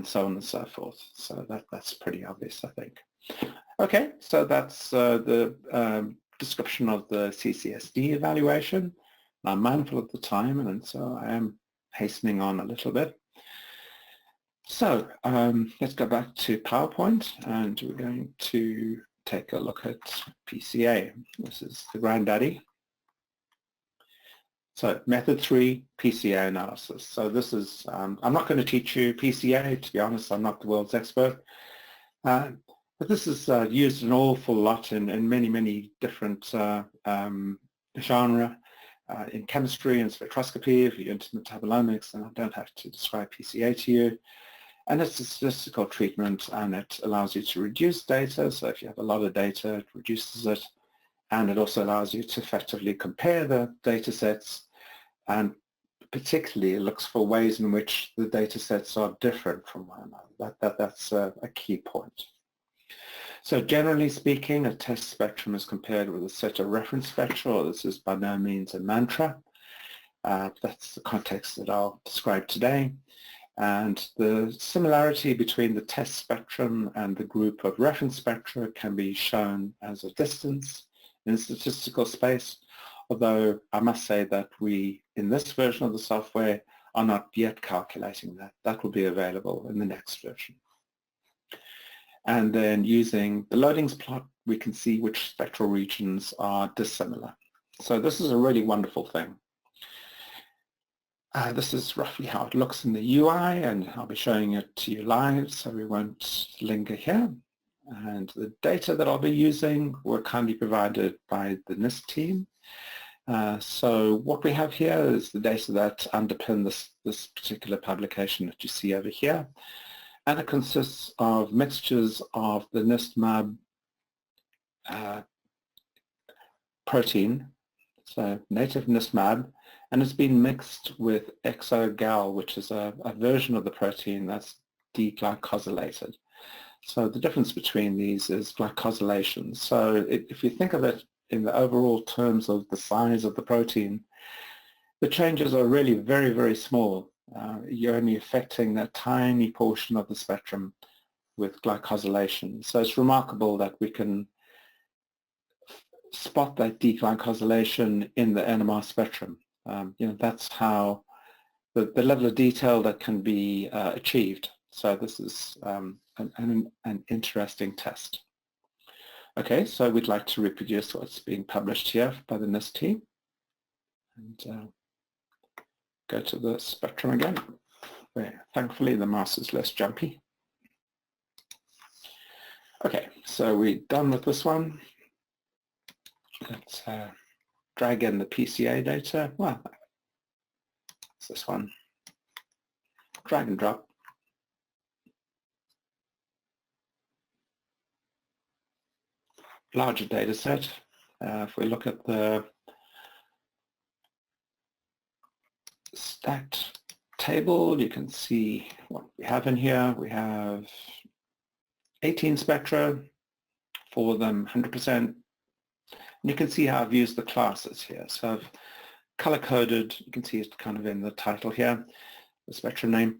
B: so on and so forth. So that's pretty obvious, I think. Okay, so that's the description of the CCSD evaluation. I'm mindful of the time, and so I am hastening on a little bit. So let's go back to PowerPoint, and we're going to take a look at PCA. This is the granddaddy. So method 3, PCA analysis. So this is, I'm not going to teach you PCA, to be honest, I'm not the world's expert. But this is used an awful lot in many different genre. In chemistry and spectroscopy, if you're into metabolomics, and I don't have to describe PCA to you. And it's a statistical treatment, and it allows you to reduce data. So if you have a lot of data, it reduces it. And it also allows you to effectively compare the data sets, and particularly it looks for ways in which the data sets are different from one another. That's a key point. So generally speaking, a test spectrum is compared with a set of reference spectra. This is by no means a mantra. That's the context that I'll describe today. And the similarity between the test spectrum and the group of reference spectra can be shown as a distance in statistical space, although I must say that we, in this version of the software, are not yet calculating that. That will be available in the next version. And then using the loadings plot, we can see which spectral regions are dissimilar. So this is a really wonderful thing. This is roughly how it looks in the UI, and I'll be showing it to you live, so we won't linger here. And the data that I'll be using were kindly provided by the NIST team. So what we have here is the data that underpin this particular publication that you see over here. And it consists of mixtures of the NIST-MAB protein, so native NIST-MAB, and it's been mixed with exogal, which is a version of the protein that's deglycosylated. So the difference between these is glycosylation. So if you think of it in the overall terms of the size of the protein, the changes are really very small. You're only affecting that tiny portion of the spectrum with glycosylation. So it's remarkable that we can spot that deglycosylation in the NMR spectrum. That's how the level of detail that can be achieved. So this is an interesting test. Okay, so we'd like to reproduce what's being published here by the NIST team. And go to the spectrum again, where thankfully the mouse is less jumpy. Okay, so we're done with this one. Let's drag in the PCA data. Well, it's this one. Drag and drop. Larger data set. If we look at the stacked table, you can see what we have in here. We have 18 spectra, 4 of them 100%. And you can see how I've used the classes here. So I've color-coded, you can see it's kind of in the title here, the spectrum name.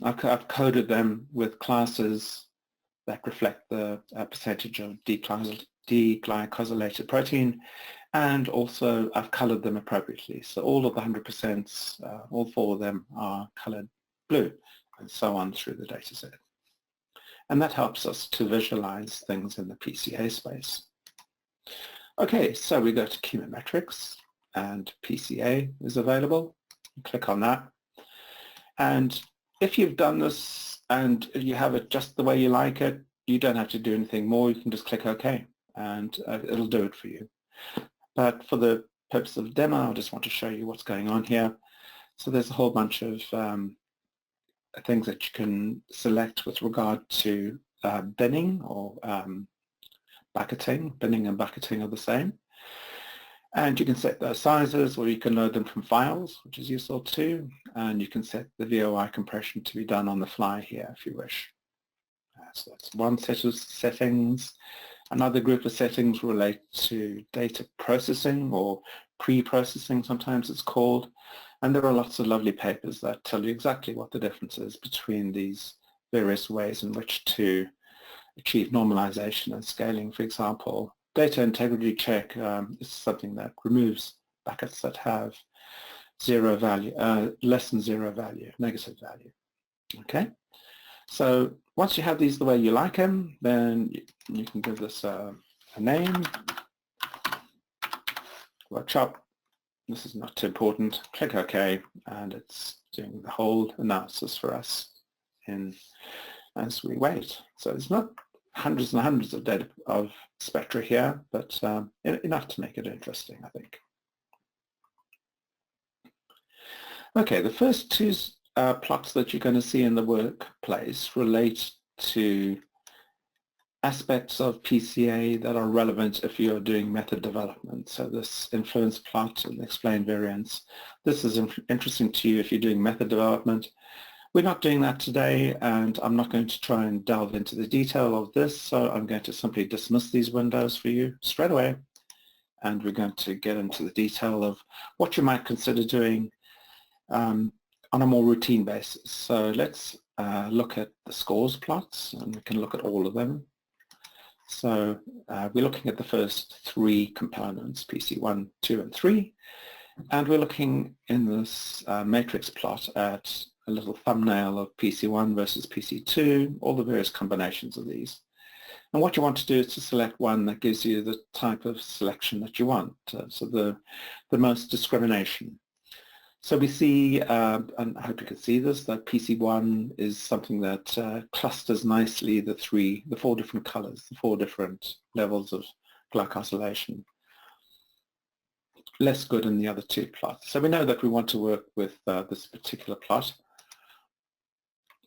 B: I've coded them with classes that reflect the percentage of deglycosylated protein, and also I've colored them appropriately. So all of the 100%, all 4 of them are colored blue, and so on through the data set. And that helps us to visualize things in the PCA space. Okay, so we go to chemometrics, and PCA is available. Click on that. And if you've done this and you have it just the way you like it, you don't have to do anything more. You can just click OK, and it'll do it for you. But for the purpose of the demo, I just want to show you what's going on here. So there's a whole bunch of things that you can select with regard to binning or bucketing. Binning and bucketing are the same. And you can set those sizes, or you can load them from files, which is useful too. And you can set the VOI compression to be done on the fly here if you wish. So that's one set of settings. Another group of settings relate to data processing, or pre-processing sometimes it's called. And there are lots of lovely papers that tell you exactly what the difference is between these various ways in which to achieve normalization and scaling. For example, data integrity check is something that removes buckets that have zero value, less than zero value, negative value. Okay, so once you have these the way you like them, then you can give this a name, workshop, This is not too important. Click OK, and it's doing the whole analysis for us as we wait. So it's not hundreds and hundreds of data of spectra here, but enough to make it interesting, I think. Okay, the first two plots that you're going to see in the workplace relate to aspects of PCA that are relevant if you're doing method development. So this influence plot and explain variance. This is interesting to you if you're doing method development. We're not doing that today, and I'm not going to try and delve into the detail of this, so I'm going to simply dismiss these windows for you straight away, and we're going to get into the detail of what you might consider doing on a more routine basis. So let's look at the scores plots, and we can look at all of them. So we're looking at the first three components, PC1, 2, and 3, and we're looking in this matrix plot at a little thumbnail of PC1 versus PC2, all the various combinations of these. And what you want to do is to select one that gives you the type of selection that you want, so the most discrimination. So we see, and I hope you can see this, that PC1 is something that clusters nicely the four different colors, the four different levels of glycosylation. Less good in the other two plots. So we know that we want to work with this particular plot,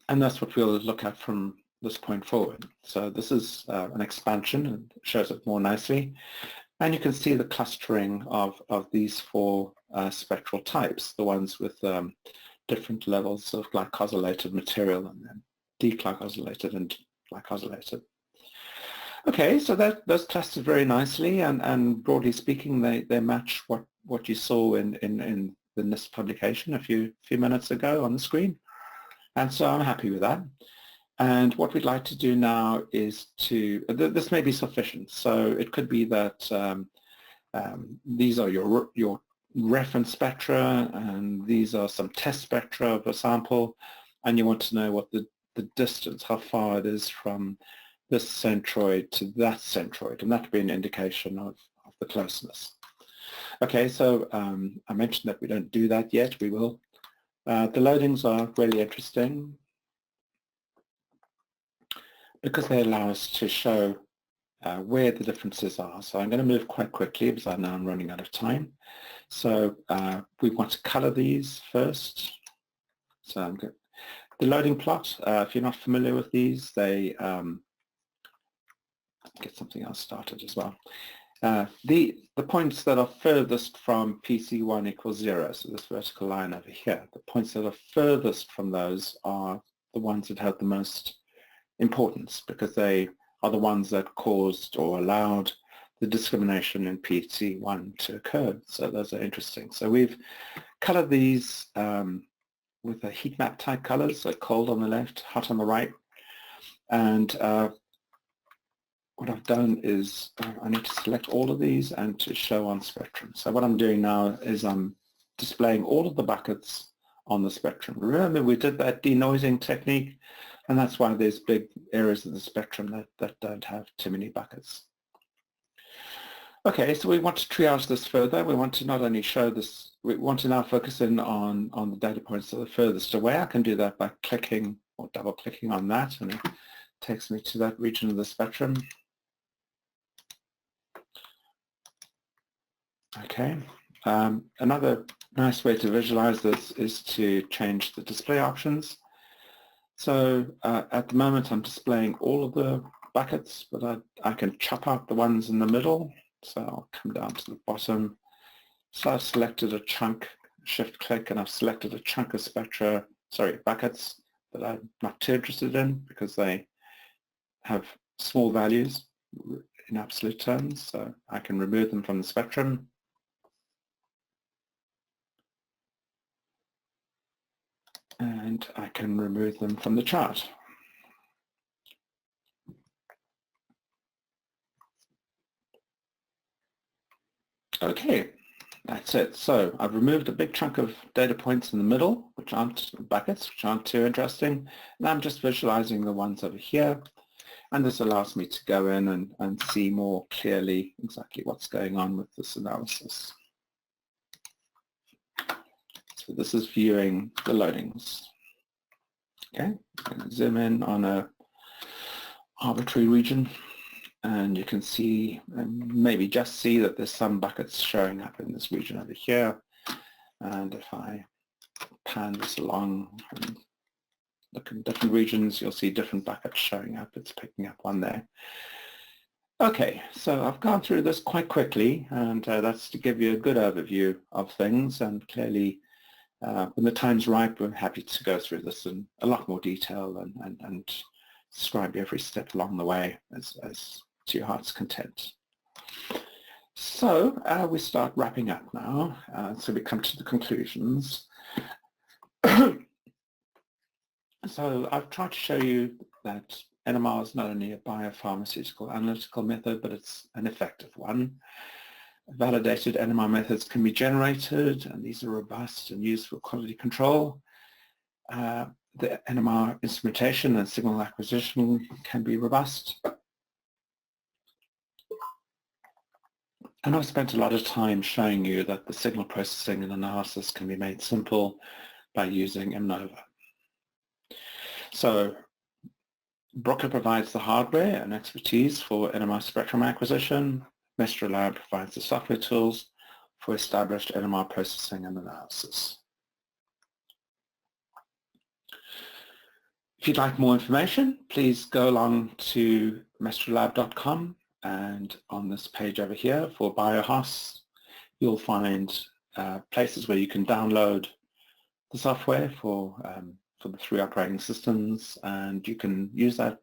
B: and that's what we'll look at from this point forward. So this is an expansion and shows it more nicely. And you can see the clustering of these four spectral types, the ones with different levels of glycosylated material and then deglycosylated and glycosylated. Okay, so those cluster very nicely, and broadly speaking, they match what you saw in the NIST publication a few minutes ago on the screen. And so I'm happy with that. And what we'd like to do now is this may be sufficient. So it could be that these are your reference spectra, and these are some test spectra of a sample, and you want to know what the distance, how far it is from this centroid to that centroid, and that would be an indication of the closeness. Okay, so I mentioned that we don't do that yet. We will. The loadings are really interesting because they allow us to show where the differences are. So I'm going to move quite quickly because I know I'm running out of time. So we want to color these first. So I'm good. The loading plot, if you're not familiar with these, they get something else started as well. The points that are furthest from PC1 equals 0, so this vertical line over here, the points that are furthest from those are the ones that have the most importance because they are the ones that caused or allowed the discrimination in PC1 to occur. So those are interesting. So we've colored these with a heat map type colors, so cold on the left, hot on the right. And what I've done is I need to select all of these and to show on spectrum. So what I'm doing now is I'm displaying all of the buckets on the spectrum. Remember, we did that denoising technique, and that's why there's big areas of the spectrum that don't have too many buckets. Okay, so we want to triage this further. We want to not only show this, we want to now focus in on the data points that are furthest away. I can do that by clicking or double-clicking on that, and it takes me to that region of the spectrum. Okay, another nice way to visualize this is to change the display options. So at the moment I'm displaying all of the buckets, but I can chop out the ones in the middle. So I'll come down to the bottom. So I've selected a chunk, shift click, and I've selected a chunk of buckets that I'm not too interested in because they have small values in absolute terms. So I can remove them from the spectrum. And I can remove them from the chart. Okay, that's it. So I've removed a big chunk of data points in the middle, which aren't buckets, which aren't too interesting. And I'm just visualizing the ones over here. And this allows me to go in and see more clearly exactly what's going on with this analysis. So this is viewing the loadings. Okay, I'm going to zoom in on a arbitrary region, and you can see, and maybe just see, that there's some buckets showing up in this region over here. And if I pan this along and look in different regions, you'll see different buckets showing up. It's picking up one there. Okay, so I've gone through this quite quickly, and that's to give you a good overview of things. And clearly, when the time's right, we're happy to go through this in a lot more detail and describe every step along the way as to your heart's content. So we start wrapping up now. So we come to the conclusions. So I've tried to show you that NMR is not only a biopharmaceutical analytical method, but it's an effective one. Validated NMR methods can be generated, and these are robust and used for quality control. The NMR instrumentation and signal acquisition can be robust. And I've spent a lot of time showing you that the signal processing and analysis can be made simple by using Mnova. So Bruker provides the hardware and expertise for NMR spectrum acquisition. Mestrelab provides the software tools for established NMR processing and analysis. If you'd like more information, please go along to mestrelab.com, and on this page over here for BioHOS, you'll find places where you can download the software for the 3 operating systems, and you can use that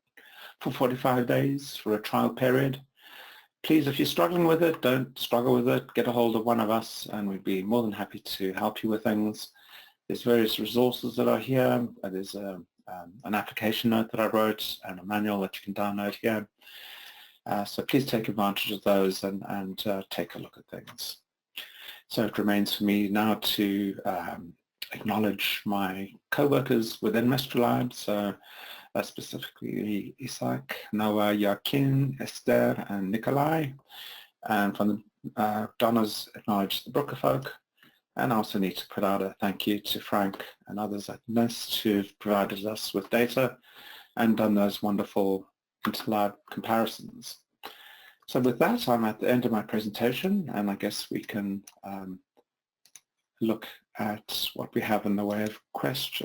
B: for 45 days for a trial period. Please, if you're struggling with it, don't struggle with it. Get a hold of one of us, and we'd be more than happy to help you with things. There's various resources that are here. There's an application note that I wrote and a manual that you can download here. So please take advantage of those and take a look at things. So it remains for me now to acknowledge my co-workers within Mestrelab, so specifically Isaac, Noah, Joaquin, Esther, and Nikolai. And from the Donna's acknowledge the Bruker folk. And I also need to put out a thank you to Frank and others at NIST who've provided us with data and done those wonderful interlab comparisons. So with that, I'm at the end of my presentation, and I guess we can look at what we have in the way of questions.